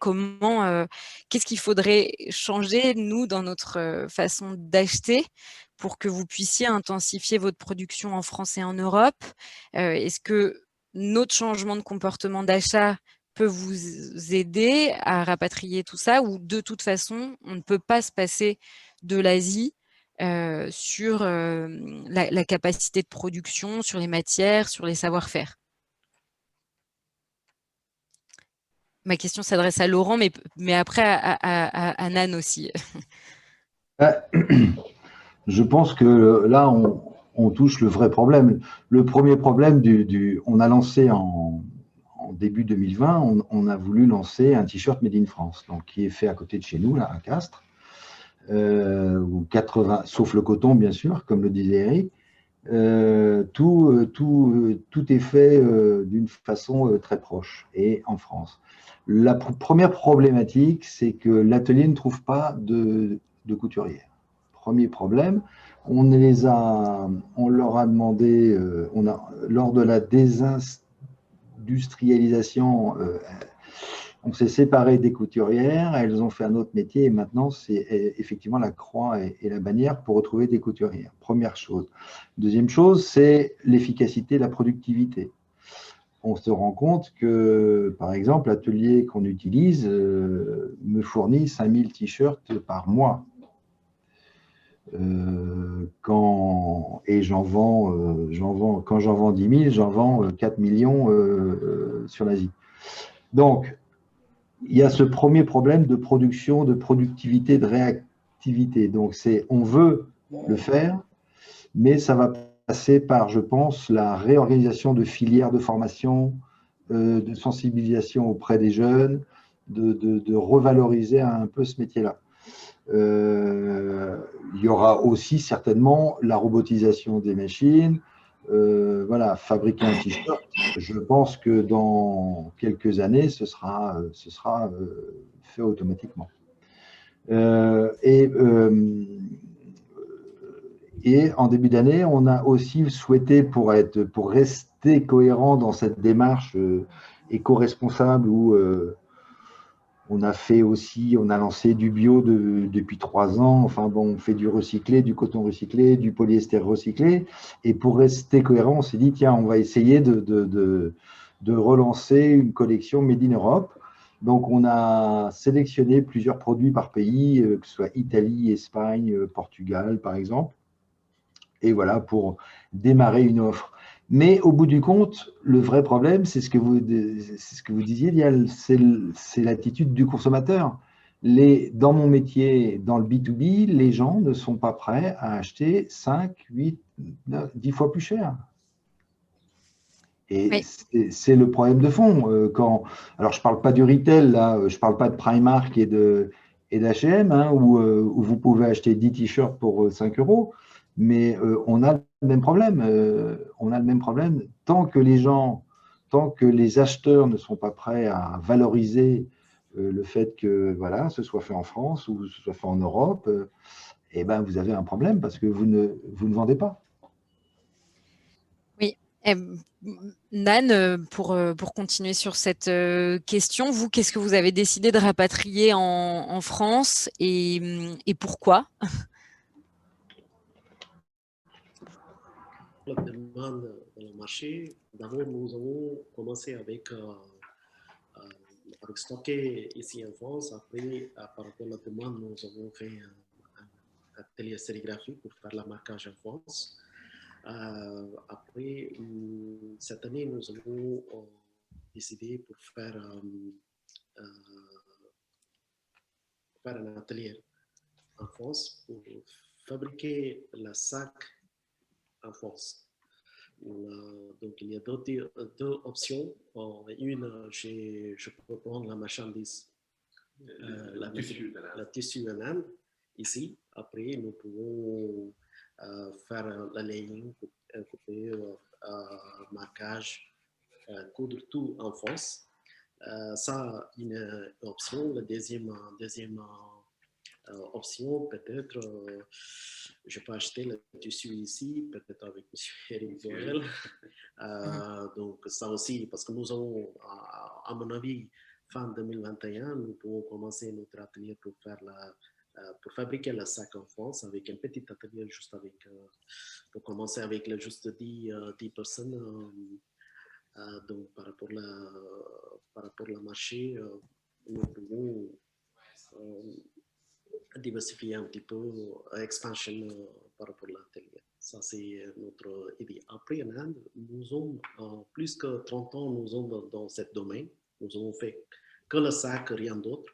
Qu'est-ce qu'il faudrait changer, nous, dans notre façon d'acheter pour que vous puissiez intensifier votre production en France et en Europe? Est-ce que notre changement de comportement d'achat peut vous aider à rapatrier tout ça, ou de toute façon, on ne peut pas se passer de l'Asie sur la capacité de production, sur les matières, sur les savoir-faire? Ma question s'adresse à Laurent, mais après à Nan aussi. Je pense que là, on touche le vrai problème. Le premier problème, on a lancé en début 2020, on a voulu lancer un t-shirt Made in France, donc, qui est fait à côté de chez nous, là, à Castres, où 80, sauf le coton, bien sûr, comme le disait Eric. Tout est fait d'une façon très proche et en France. La première problématique, c'est que l'atelier ne trouve pas de couturière. Premier problème, on leur a demandé, lors de la désindustrialisation, on s'est séparé des couturières, elles ont fait un autre métier et maintenant c'est effectivement la croix et la bannière pour retrouver des couturières. Première chose. Deuxième chose, c'est l'efficacité, la productivité. On se rend compte que, par exemple, l'atelier qu'on utilise me fournit 5000 t-shirts par mois. Et j'en vends, quand j'en vends 10 000, j'en vends 4 millions sur l'Asie. Donc, il y a ce premier problème de production, de productivité, de réactivité. Donc, on veut le faire, mais ça va passer par, je pense, la réorganisation de filières de formation, de sensibilisation auprès des jeunes, de revaloriser un peu ce métier-là. Il y aura aussi certainement la robotisation des machines. Voilà, fabriquer un t-shirt, je pense que dans quelques années, ce sera fait automatiquement. Et en début d'année, on a aussi souhaité, pour rester cohérent dans cette démarche éco-responsable où On a fait aussi, on a lancé du bio depuis 3 ans. Enfin bon, on fait du recyclé, du coton recyclé, du polyester recyclé. Et pour rester cohérent, on s'est dit, tiens, on va essayer de relancer une collection Made in Europe. Donc, on a sélectionné plusieurs produits par pays, que ce soit Italie, Espagne, Portugal, par exemple. Et voilà, pour démarrer une offre. Mais au bout du compte, le vrai problème, c'est ce que vous disiez, Dial, c'est l'attitude du consommateur. Dans mon métier, dans le B2B, les gens ne sont pas prêts à acheter 5, 8, 9, 10 fois plus cher. Et Oui. c'est le problème de fond. Alors, je ne parle pas du retail, là, je ne parle pas de Primark et d'H&M, hein, où vous pouvez acheter 10 t-shirts pour 5 euros. Mais on a le même problème. On a le même problème tant que les acheteurs ne sont pas prêts à valoriser le fait que voilà, ce soit fait en France ou ce soit fait en Europe, eh ben, vous avez un problème parce que vous ne vendez pas. Oui. Nan, pour continuer sur cette question, vous, qu'est-ce que vous avez décidé de rapatrier en France et pourquoi? La demande dans le marché, d'abord, nous avons commencé avec stocker ici en France. Après, par rapport à la demande, nous avons fait un atelier sérigraphie pour faire le marquage en France. Après, cette année, nous avons décidé pour faire un atelier en France pour fabriquer le sac en France. Donc, il y a deux options. Une, je peux prendre la marchandise, le tissu en Inde, ici. Après, nous pouvons faire le laying, couper, marquage, coudre tout en France. Ça, une option. La deuxième option, peut-être, je peux acheter le tissu ici, peut-être avec M. Eric Boel. Donc, ça aussi, parce que nous avons, à mon avis, fin 2021, nous pouvons commencer notre atelier pour fabriquer le sac en France avec un petit atelier juste pour commencer avec juste 10 personnes. Donc, par rapport au marché, nous pouvons diversifier un petit peu, expansion par rapport à l'atelier. Ça, c'est notre idée. Après, en Inde, nous avons plus que 30 ans, nous sommes dans ce domaine. Nous avons fait que le sac, rien d'autre.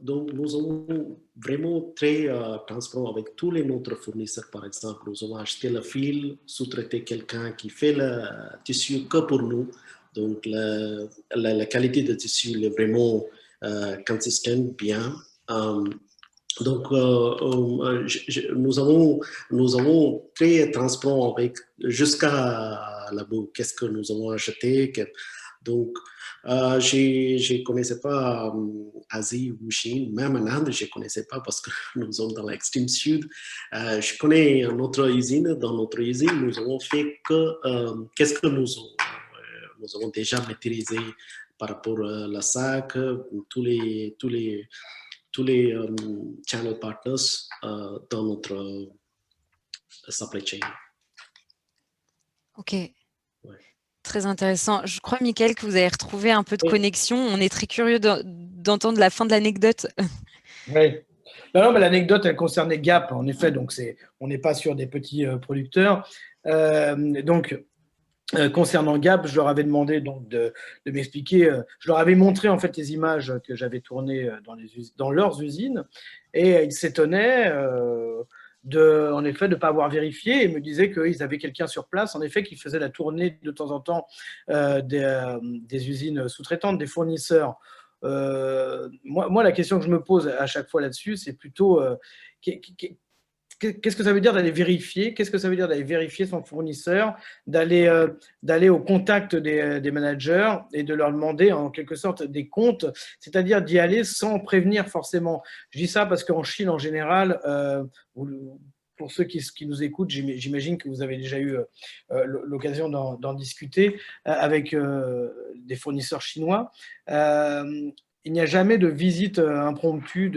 Donc, nous sommes vraiment très transparents avec tous notre fournisseurs. Par exemple, nous avons acheté le fil, sous-traité quelqu'un qui fait le tissu que pour nous. Donc, la qualité de tissu est vraiment consistante, bien. Donc, nous avons très transparent avec jusqu'à la bout. Qu'est-ce que nous avons acheté? Donc, je ne connaissais pas Asie ou Chine, même en Inde, je ne connaissais pas parce que nous sommes dans l'extrême sud. Je connais notre usine. Dans notre usine, nous avons fait qu'est-ce que nous avons déjà maîtrisé par rapport à la sac, tous les channel partners dans notre supply chain. Ok. Ouais. Très intéressant. Je crois, Mickaël, que vous avez retrouvé un peu de connexion. On est très curieux d'entendre la fin de l'anecdote. Oui. Non, mais l'anecdote, elle concernait Gap, en effet. Donc, on n'est pas sur des petits producteurs. Concernant Gap, je leur avais demandé donc de m'expliquer. Je leur avais montré en fait les images que j'avais tournées dans leurs usines, et ils s'étonnaient en effet de ne pas avoir vérifié, et me disaient qu'ils avaient quelqu'un sur place, en effet, qui faisait la tournée de temps en temps des usines sous-traitantes, des fournisseurs. Moi, la question que je me pose à chaque fois là-dessus, c'est plutôt qu'est-ce que ça veut dire d'aller vérifier? Qu'est-ce que ça veut dire d'aller vérifier son fournisseur, d'aller au contact des managers et de leur demander en quelque sorte des comptes, c'est-à-dire d'y aller sans prévenir forcément. Je dis ça parce qu'en Chine, en général, pour ceux qui nous écoutent, j'imagine que vous avez déjà eu l'occasion d'en discuter avec des fournisseurs chinois. il n'y a jamais de visite impromptue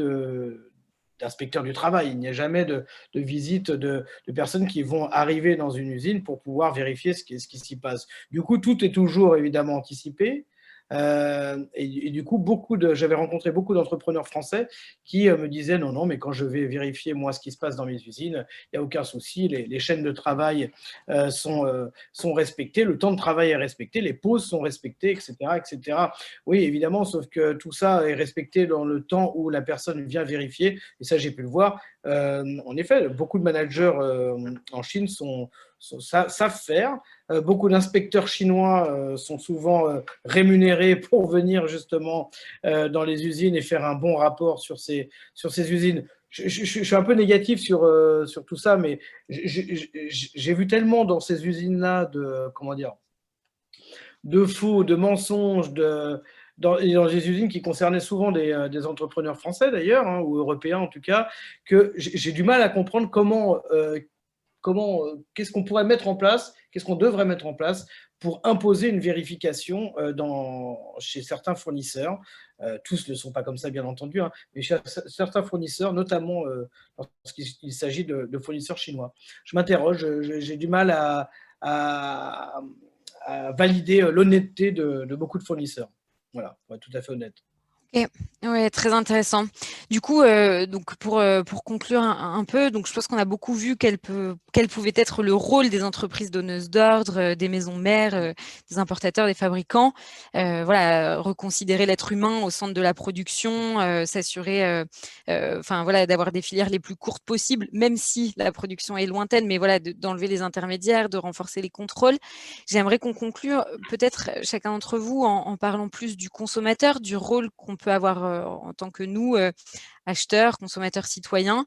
d'inspecteurs du travail. Il n'y a jamais de visite de personnes qui vont arriver dans une usine pour pouvoir vérifier ce qui s'y passe. Du coup, tout est toujours évidemment anticipé. Et du coup, j'avais rencontré beaucoup d'entrepreneurs français qui me disaient non, mais quand je vais vérifier moi ce qui se passe dans mes usines, il n'y a aucun souci, les chaînes de travail sont respectées, le temps de travail est respecté, les pauses sont respectées, etc., etc. Oui, évidemment, sauf que tout ça est respecté dans le temps où la personne vient vérifier, et ça j'ai pu le voir. En effet, beaucoup de managers en Chine savent faire. Beaucoup d'inspecteurs chinois sont souvent rémunérés pour venir justement dans les usines et faire un bon rapport sur ces usines. Je suis un peu négatif sur tout ça, mais j'ai vu tellement dans ces usines-là de faux, de mensonges, dans des usines qui concernaient souvent des entrepreneurs français d'ailleurs, hein, ou européens en tout cas, que j'ai du mal à comprendre qu'est-ce qu'on pourrait mettre en place, qu'est-ce qu'on devrait mettre en place pour imposer une vérification chez certains fournisseurs. Tous ne sont pas comme ça, bien entendu, hein, mais chez certains fournisseurs, notamment lorsqu'il s'agit de fournisseurs chinois. Je m'interroge, j'ai du mal à valider l'honnêteté de beaucoup de fournisseurs. Voilà, pour être tout à fait honnête. Okay. Ouais, très intéressant. Du coup, donc pour conclure un peu, donc je pense qu'on a beaucoup vu quel pouvait être le rôle des entreprises donneuses d'ordre, des maisons mères, des importateurs, des fabricants. Voilà, reconsidérer l'être humain au centre de la production, s'assurer, enfin voilà, d'avoir des filières les plus courtes possibles, même si la production est lointaine, mais voilà, d'enlever les intermédiaires, de renforcer les contrôles. J'aimerais qu'on conclue peut-être chacun d'entre vous en parlant plus du consommateur, du rôle qu'on peut avoir en tant que nous, acheteurs, consommateurs, citoyens.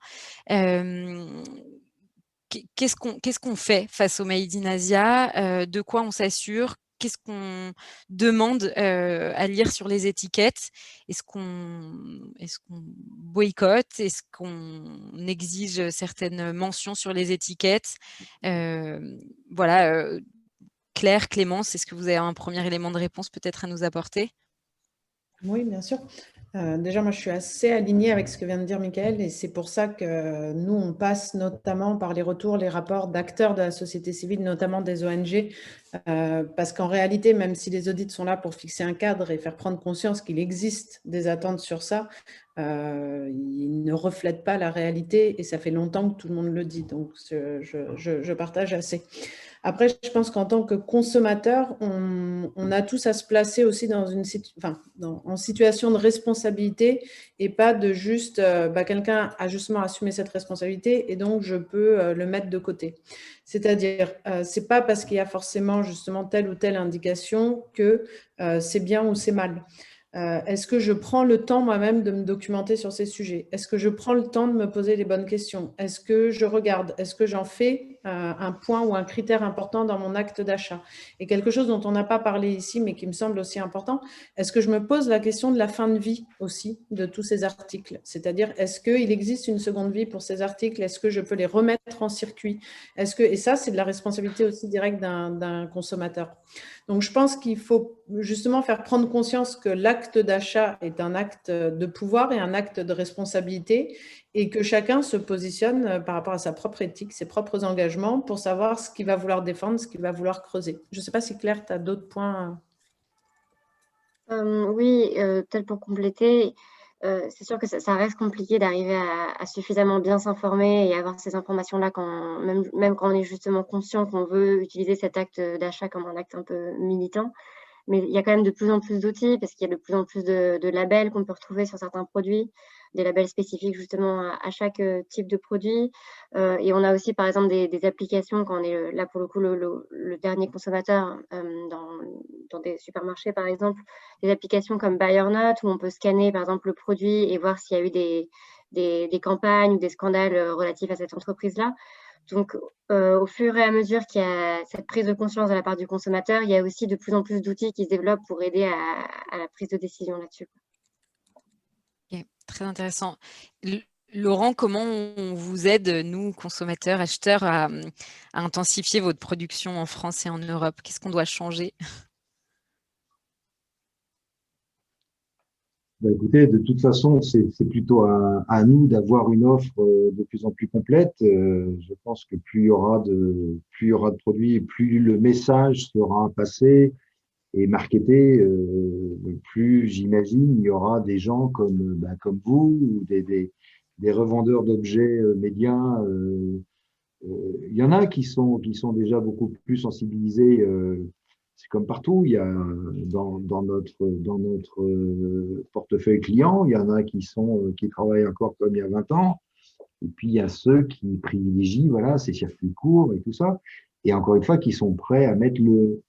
Qu'est-ce qu'on fait face au Made in Asia? De quoi on s'assure? Qu'est-ce qu'on demande à lire sur les étiquettes? Est-ce qu'on boycotte? Est-ce qu'on exige certaines mentions sur les étiquettes? Voilà, Claire, Clémence, est-ce que vous avez un premier élément de réponse peut-être à nous apporter? Oui, bien sûr. Déjà, moi, je suis assez alignée avec ce que vient de dire Michael, et c'est pour ça que nous, on passe notamment par les retours, les rapports d'acteurs de la société civile, notamment des ONG, parce qu'en réalité, même si les audits sont là pour fixer un cadre et faire prendre conscience qu'il existe des attentes sur ça, ils ne reflètent pas la réalité, et ça fait longtemps que tout le monde le dit, donc je partage assez. Après, je pense qu'en tant que consommateur, on a tous à se placer aussi dans en situation de responsabilité, et pas de juste quelqu'un a justement assumé cette responsabilité et donc je peux le mettre de côté. C'est-à-dire, c'est pas parce qu'il y a forcément justement telle ou telle indication que c'est bien ou c'est mal. Est-ce que je prends le temps moi-même de me documenter sur ces sujets? Est-ce que je prends le temps de me poser les bonnes questions? Est-ce que je regarde? Est-ce que j'en fais un point ou un critère important dans mon acte d'achat? Et quelque chose dont on n'a pas parlé ici, mais qui me semble aussi important, est-ce que je me pose la question de la fin de vie aussi de tous ces articles? C'est-à-dire, est-ce qu'il existe une seconde vie pour ces articles? Est-ce que je peux les remettre en circuit? Et ça, c'est de la responsabilité aussi directe d'un consommateur. Donc, je pense qu'il faut justement faire prendre conscience que l'acte d'achat est un acte de pouvoir et un acte de responsabilité, et que chacun se positionne par rapport à sa propre éthique, ses propres engagements, pour savoir ce qu'il va vouloir défendre, ce qu'il va vouloir creuser. Je ne sais pas si Claire, tu as d'autres points. Oui, peut-être pour compléter, c'est sûr que ça reste compliqué d'arriver à suffisamment bien s'informer et avoir ces informations-là même quand on est justement conscient qu'on veut utiliser cet acte d'achat comme un acte un peu militant. Mais il y a quand même de plus en plus d'outils, parce qu'il y a de plus en plus de labels qu'on peut retrouver sur certains produits, des labels spécifiques justement à chaque type de produit. Et on a aussi par exemple des applications quand on est là pour le coup le dernier consommateur dans des supermarchés par exemple, des applications comme Buy or Not, où on peut scanner par exemple le produit et voir s'il y a eu des campagnes ou des scandales relatifs à cette entreprise-là. Donc, au fur et à mesure qu'il y a cette prise de conscience de la part du consommateur, il y a aussi de plus en plus d'outils qui se développent pour aider à la prise de décision là-dessus. Okay, très intéressant. Laurent, comment on vous aide, nous, consommateurs, acheteurs, à intensifier votre production en France et en Europe? Qu'est-ce qu'on doit changer? Écoutez, de toute façon, c'est plutôt à nous d'avoir une offre de plus en plus complète. Je pense que plus il y aura de produits, plus le message sera passé et marketé, plus j'imagine il y aura des gens comme vous ou des revendeurs d'objets médias. Il y en a qui sont déjà beaucoup plus sensibilisés. C'est comme partout. Il y a dans notre portefeuille client, il y en a qui travaillent encore comme il y a 20 ans. Et puis il y a ceux qui privilégient voilà ces circuits courts et tout ça. Et encore une fois, qui sont prêts à mettre le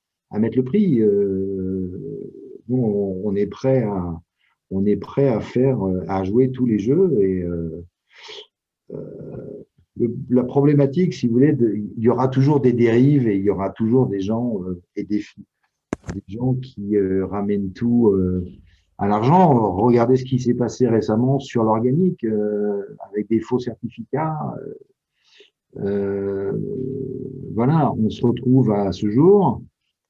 prix. Nous, on est prêt à jouer tous les jeux et la problématique, si vous voulez, il y aura toujours des dérives et il y aura toujours des gens et des gens qui ramènent tout à l'argent. Regardez ce qui s'est passé récemment sur l'organique avec des faux certificats. Voilà, on se retrouve à ce jour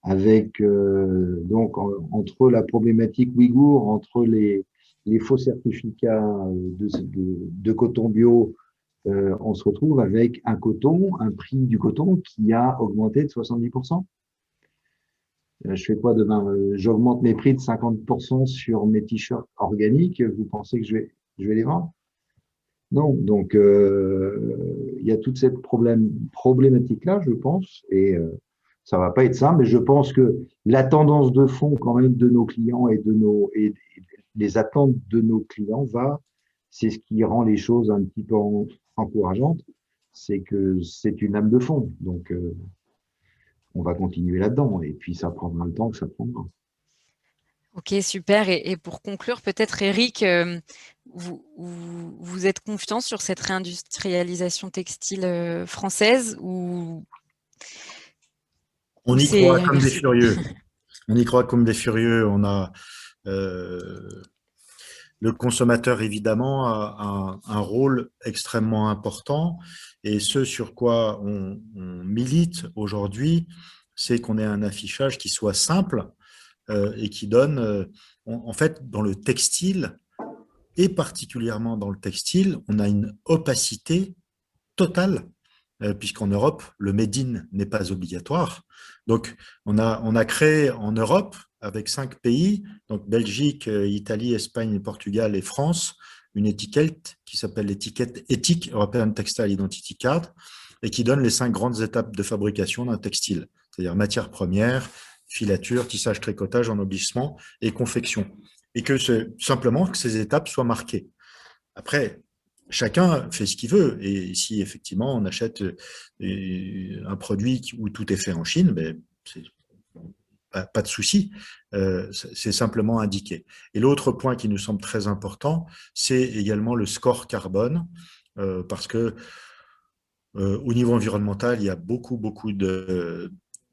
avec donc entre la problématique ouïghour, entre les faux certificats de coton bio. On se retrouve avec un prix du coton qui a augmenté de 70%. Je fais quoi demain? J'augmente mes prix de 50% sur mes t-shirts organiques. Vous pensez que je vais les vendre? Non. Donc, il y a toute cette problématique-là, je pense, et ça va pas être ça, mais je pense que la tendance de fond quand même de nos clients et les attentes de nos clients c'est ce qui rend les choses un petit peu encourageantes, c'est que c'est une lame de fond. Donc, on va continuer là-dedans. Et puis, ça prendra le temps que ça prendra. Ok, super. Et pour conclure, peut-être, Eric, vous êtes confiant sur cette réindustrialisation textile française ou On y c'est croit comme des irréversible? furieux. On y croit comme des furieux. On a le consommateur, évidemment, a un rôle extrêmement important. Et ce sur quoi on milite aujourd'hui, c'est qu'on ait un affichage qui soit simple et qui donne, en fait, dans le textile, et particulièrement dans le textile, on a une opacité totale, puisqu'en Europe, le Made in n'est pas obligatoire. Donc, on a créé en Europe, avec 5 pays, donc Belgique, Italie, Espagne, Portugal et France, une étiquette qui s'appelle l'étiquette éthique European Textile Identity Card et qui donne les 5 grandes étapes de fabrication d'un textile, c'est-à-dire matière première, filature, tissage, tricotage, ennoblissement et confection. Et que simplement que ces étapes soient marquées. Après, chacun fait ce qu'il veut. Et si effectivement on achète un produit où tout est fait en Chine, ben, c'est pas de souci, c'est simplement indiqué. Et l'autre point qui nous semble très important, c'est également le score carbone, parce que au niveau environnemental, il y a beaucoup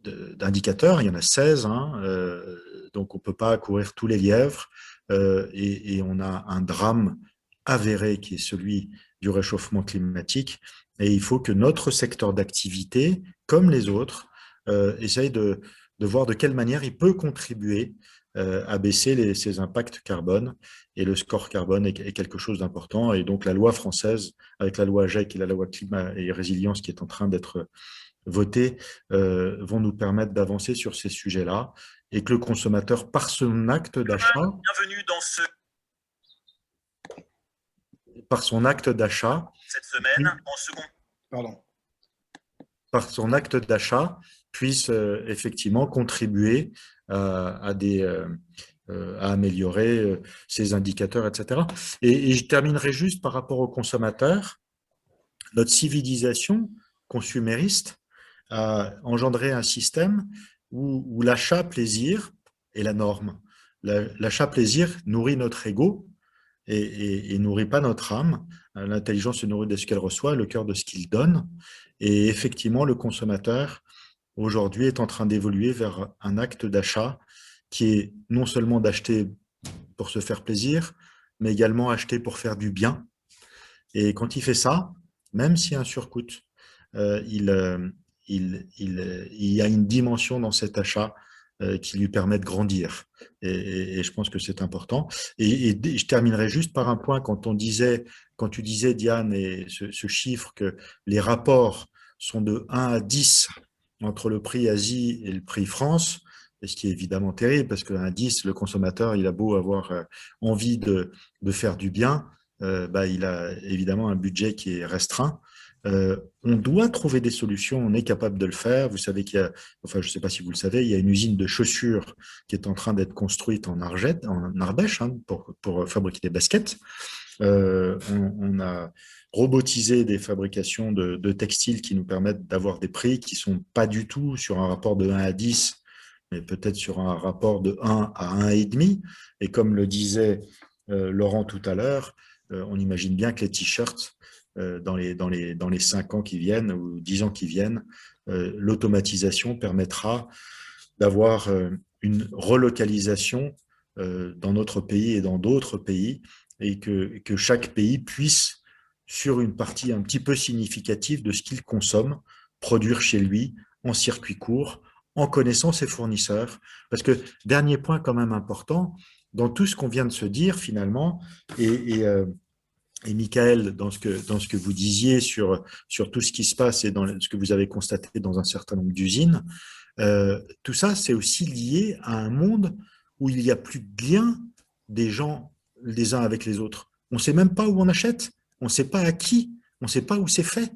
d'indicateurs, il y en a 16, hein, donc on ne peut pas courir tous les lièvres, et on a un drame avéré qui est celui du réchauffement climatique, et il faut que notre secteur d'activité, comme les autres, essaye de voir de quelle manière il peut contribuer à baisser ses impacts carbone, et le score carbone est quelque chose d'important, et donc la loi française, avec la loi GEC et la loi climat et résilience qui est en train d'être votée, vont nous permettre d'avancer sur ces sujets-là, et que le consommateur, par son acte d'achat, bienvenue dans par son acte d'achat, cette semaine en second. Pardon. Par son acte d'achat, puisse effectivement contribuer à améliorer ces indicateurs, etc. Et je terminerai juste par rapport aux consommateurs. Notre civilisation consumériste a engendré un système où l'achat plaisir est la norme. L'achat plaisir nourrit notre ego et nourrit pas notre âme. L'intelligence se nourrit de ce qu'elle reçoit, le cœur de ce qu'il donne. Et effectivement, le consommateur, aujourd'hui, est en train d'évoluer vers un acte d'achat qui est non seulement d'acheter pour se faire plaisir, mais également acheter pour faire du bien. Et quand il fait ça, même s'il y a un surcoût, il y a une dimension dans cet achat qui lui permet de grandir. Et je pense que c'est important. Et je terminerai juste par un point quand tu disais, Diane, et ce chiffre que les rapports sont de 1 à 10 entre le prix Asie et le prix France, et ce qui est évidemment terrible, parce qu'à 10, le consommateur, il a beau avoir envie de faire du bien, il a évidemment un budget qui est restreint. On doit trouver des solutions, on est capable de le faire. Vous savez qu'il y a, enfin je ne sais pas si vous le savez, il y a une usine de chaussures qui est en train d'être construite en Ardèche, hein, pour fabriquer des baskets. On a robotisé des fabrications de textiles qui nous permettent d'avoir des prix qui ne sont pas du tout sur un rapport de 1 à 10, mais peut-être sur un rapport de 1 à 1,5. Et comme le disait Laurent tout à l'heure, on imagine bien que les t-shirts, dans les 5 ans qui viennent ou 10 ans qui viennent, l'automatisation permettra d'avoir une relocalisation dans notre pays et dans d'autres pays, et que chaque pays puisse, sur une partie un petit peu significative de ce qu'il consomme, produire chez lui en circuit court, en connaissant ses fournisseurs. Parce que, dernier point quand même important, dans tout ce qu'on vient de se dire finalement, et Michael, dans ce que vous disiez sur tout ce qui se passe et dans ce que vous avez constaté dans un certain nombre d'usines, tout ça, c'est aussi lié à un monde où il n'y a plus de lien des gens les uns avec les autres. On ne sait même pas où on achète, on ne sait pas à qui, on ne sait pas où c'est fait.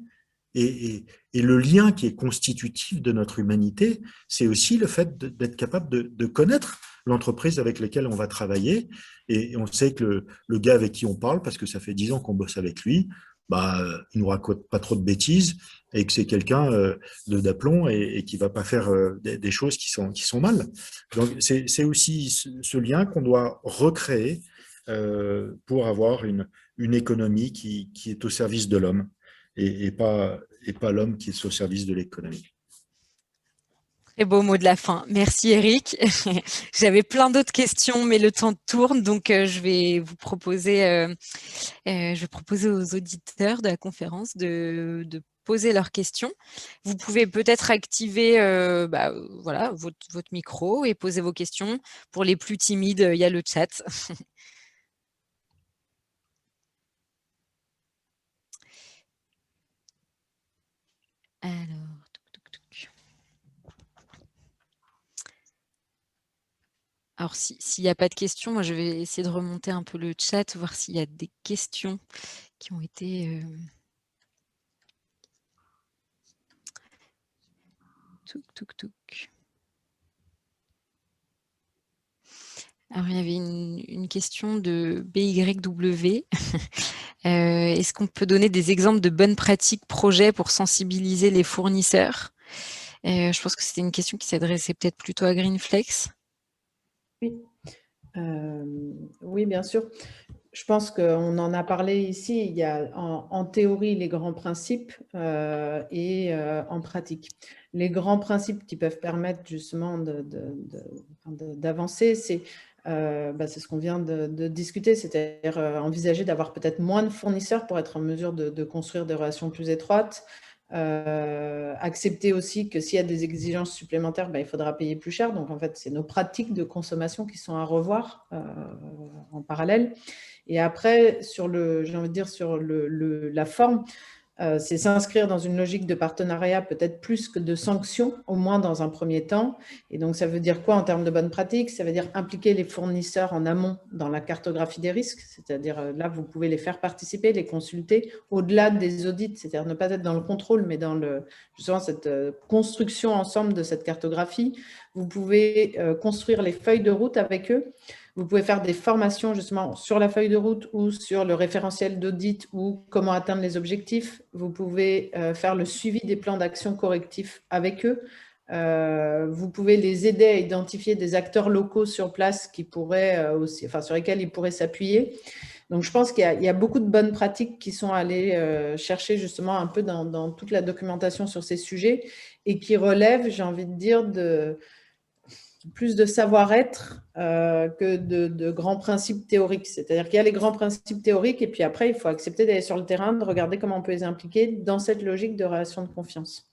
Et le lien qui est constitutif de notre humanité, c'est aussi le fait d'être capable de connaître l'entreprise avec laquelle on va travailler. Et on sait que le gars avec qui on parle, parce que ça fait 10 ans qu'on bosse avec lui, il ne nous raconte pas trop de bêtises et que c'est quelqu'un d'aplomb et qui ne va pas faire des choses qui sont mal. Donc, c'est aussi ce lien qu'on doit recréer pour avoir une économie qui est au service de l'homme et pas l'homme qui est au service de l'économie. Très beau mot de la fin. Merci Eric. J'avais plein d'autres questions, mais le temps tourne, donc je vais vous proposer, aux auditeurs de la conférence de poser leurs questions. Vous pouvez peut-être activer voilà, votre micro et poser vos questions. Pour les plus timides, il y a le chat. Alors, Alors, s'il n'y a pas de questions, moi, je vais essayer de remonter un peu le chat, voir s'il y a des questions qui ont été... Alors, il y avait une question de BYW. Est-ce qu'on peut donner des exemples de bonnes pratiques projets pour sensibiliser les fournisseurs? Je pense que c'était une question qui s'adressait peut-être plutôt à Greenflex. Oui. Oui, bien sûr. Je pense qu'on en a parlé ici. Il y a en théorie les grands principes et en pratique. Les grands principes qui peuvent permettre justement d'avancer, c'est ce qu'on vient de discuter, c'est-à-dire envisager d'avoir peut-être moins de fournisseurs pour être en mesure de construire des relations plus étroites. Accepter aussi que s'il y a des exigences supplémentaires, il faudra payer plus cher. Donc, en fait, c'est nos pratiques de consommation qui sont à revoir en parallèle. Et après, j'ai envie de dire, sur la forme, c'est s'inscrire dans une logique de partenariat peut-être plus que de sanctions, au moins dans un premier temps. Et donc, ça veut dire quoi en termes de bonnes pratiques? Ça veut dire impliquer les fournisseurs en amont dans la cartographie des risques, c'est-à-dire là, vous pouvez les faire participer, les consulter, au-delà des audits, c'est-à-dire ne pas être dans le contrôle, mais dans justement cette construction ensemble de cette cartographie. Vous pouvez construire les feuilles de route avec eux. Vous pouvez faire des formations justement sur la feuille de route ou sur le référentiel d'audit ou comment atteindre les objectifs. Vous pouvez faire le suivi des plans d'action correctifs avec eux. Vous pouvez les aider à identifier des acteurs locaux sur place qui pourraient aussi, sur lesquels ils pourraient s'appuyer. Donc, je pense qu'il y a beaucoup de bonnes pratiques qui sont allées chercher justement un peu dans toute la documentation sur ces sujets et qui relèvent, j'ai envie de dire, plus de savoir-être que de grands principes théoriques. C'est-à-dire qu'il y a les grands principes théoriques et puis après, il faut accepter d'aller sur le terrain, de regarder comment on peut les impliquer dans cette logique de relation de confiance.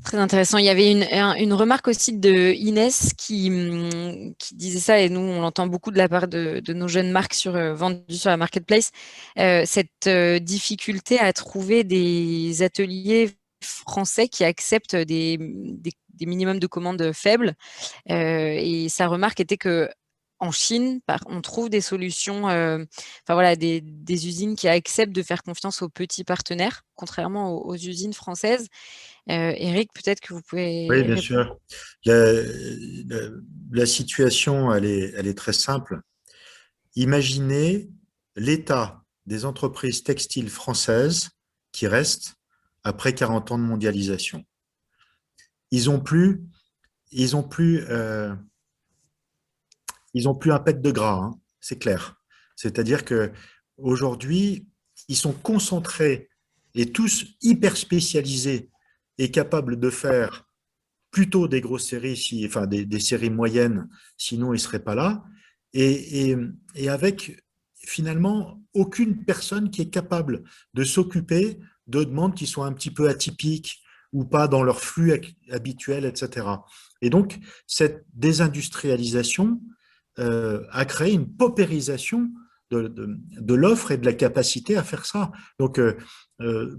Très intéressant. Il y avait une remarque aussi de Inès qui disait ça, et nous, on l'entend beaucoup de la part de nos jeunes marques vendues sur la marketplace, cette difficulté à trouver des ateliers français qui acceptent des minimums de commandes faibles. Et sa remarque était que en Chine, on trouve des solutions, enfin voilà, des usines qui acceptent de faire confiance aux petits partenaires, contrairement aux usines françaises. Eric, peut-être que vous Oui, pouvez bien répondre. sûr. La situation, elle est très simple. Imaginez l'état des entreprises textiles françaises qui restent après 40 ans de mondialisation. Ils n'ont plus, ils ont plus, ils ont plus un pet de gras, hein, c'est clair. C'est-à-dire que aujourd'hui, ils sont concentrés et tous hyper spécialisés et capables de faire plutôt des grosses séries, enfin des séries moyennes, sinon ils ne seraient pas là, et avec finalement aucune personne qui est capable de s'occuper de demandes qui sont un petit peu atypiques ou pas dans leur flux habituel, etc. Et donc, cette désindustrialisation a créé une paupérisation de l'offre et de la capacité à faire ça. Donc,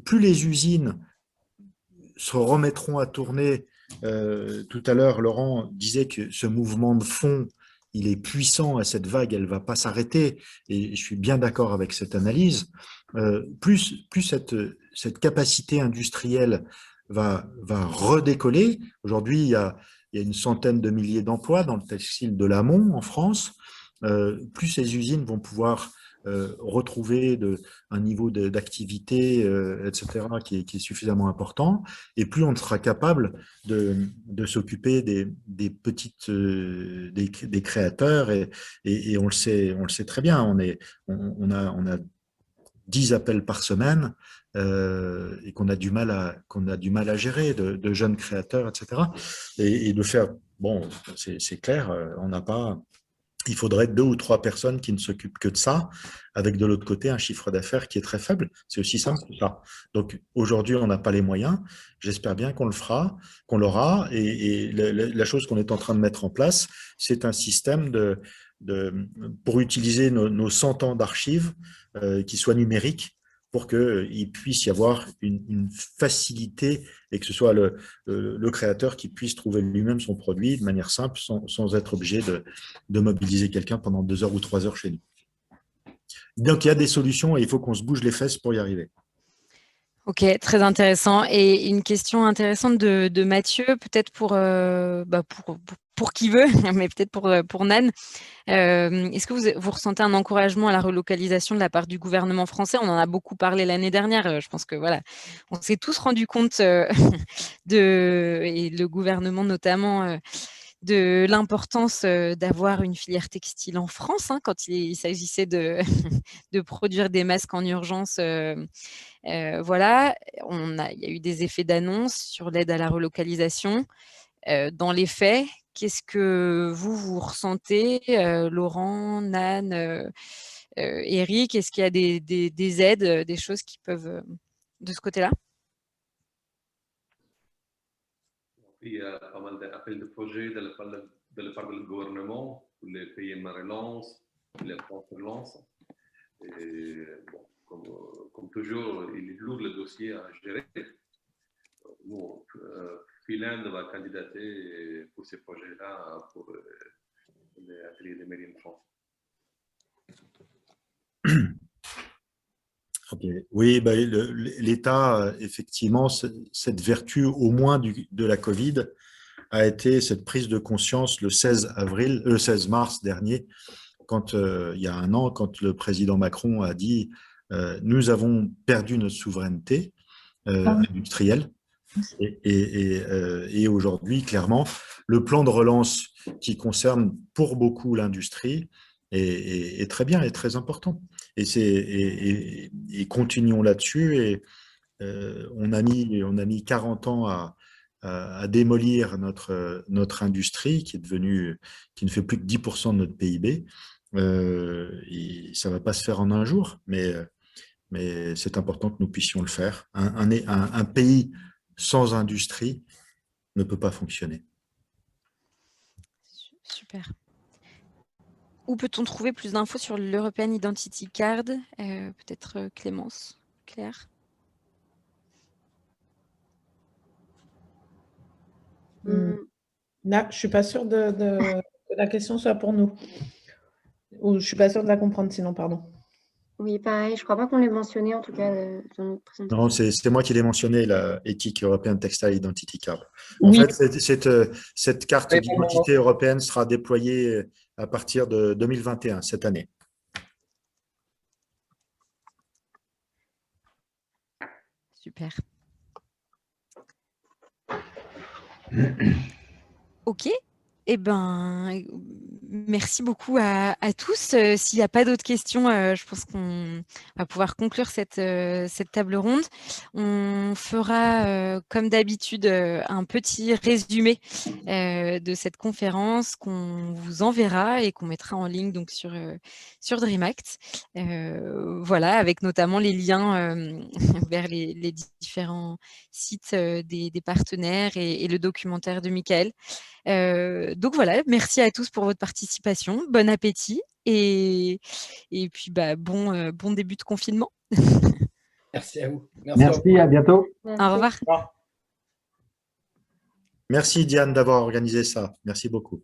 plus les usines se remettront à tourner. Tout à l'heure, Laurent disait que ce mouvement de fond, il est puissant et cette vague, elle ne va pas s'arrêter. Et je suis bien d'accord avec cette analyse. Plus cette capacité industrielle va redécoller. Aujourd'hui, il y a une centaine de milliers d'emplois dans le textile de l'amont en France. Plus ces usines vont pouvoir retrouver un niveau d'activité, etc., qui est suffisamment important, et plus on sera capable de s'occuper des petites, des créateurs, et on le sait très bien, on a 10 appels par semaine, et qu'on a du mal à gérer, de jeunes créateurs, etc. Et de faire, bon, c'est clair, on n'a pas. Il faudrait 2 ou 3 personnes qui ne s'occupent que de ça, avec de l'autre côté un chiffre d'affaires qui est très faible. C'est aussi simple que ça. Donc aujourd'hui, on n'a pas les moyens. J'espère bien qu'on le fera, qu'on l'aura. Et la chose qu'on est en train de mettre en place, c'est un système pour utiliser nos 100 ans d'archives qui soient numériques, pour qu'il puisse y avoir une facilité et que ce soit le créateur qui puisse trouver lui-même son produit de manière simple, sans être obligé de mobiliser quelqu'un pendant 2 heures ou 3 heures chez nous. Donc, il y a des solutions et il faut qu'on se bouge les fesses pour y arriver. Ok, très intéressant. Et une question intéressante de Mathieu, peut-être pour qui veut, mais peut-être pour Nan. Est-ce que vous ressentez un encouragement à la relocalisation de la part du gouvernement français? On en a beaucoup parlé l'année dernière. Je pense que voilà, on s'est tous rendu compte et le gouvernement notamment, de l'importance d'avoir une filière textile en France, hein, quand il s'agissait de produire des masques en urgence. Voilà, il y a eu des effets d'annonce sur l'aide à la relocalisation. Dans les faits, qu'est-ce que vous ressentez, Laurent, Nan, Eric? Est-ce qu'il y a des aides, des choses qui peuvent de ce côté-là? Il y a pas mal d'appels de projets de la part du gouvernement pour les pays en relance, les plans de relance. Et bon, comme toujours, il est lourd le dossier à gérer. Nous, Finlande va candidater pour ces projets-là pour les ateliers de Made in France. Okay. Oui, bah, l'État, effectivement, cette vertu au moins de la Covid a été cette prise de conscience le 16 mars dernier, quand il y a un an, quand le président Macron a dit nous avons perdu notre souveraineté industrielle. Et aujourd'hui, clairement, le plan de relance qui concerne pour beaucoup l'industrie est très bien et très important. Et continuons là-dessus. Et on a mis 40 ans à démolir notre industrie qui ne fait plus que 10% de notre PIB. Et ça ne va pas se faire en un jour, mais c'est important que nous puissions le faire. Un pays sans industrie ne peut pas fonctionner. Super. Où peut-on trouver plus d'infos sur l'European Identity Card? Peut-être Clémence, Claire? Là, je ne suis pas sûre que la question soit pour nous. Ou je ne suis pas sûre de la comprendre, sinon, pardon. Oui, pareil, je ne crois pas qu'on l'ait mentionné, en tout cas, dans notre présentation. Non, c'est moi qui l'ai mentionné, la éthique European Textile Identity Card. En Oui. fait, cette carte d'identité européenne sera déployée à partir de 2021, cette année. Super. Ok. Eh ben, merci beaucoup à tous. S'il n'y a pas d'autres questions, je pense qu'on va pouvoir conclure cette table ronde. On fera, comme d'habitude, un petit résumé de cette conférence qu'on vous enverra et qu'on mettra en ligne donc, sur DreamAct. Voilà, avec notamment les liens vers les différents sites des partenaires et le documentaire de Michael. Donc voilà, merci à tous pour votre participation. Bon appétit et puis bon début de confinement. Merci à vous. Merci, à bientôt. Merci. Au revoir. Merci Diane d'avoir organisé ça. Merci beaucoup.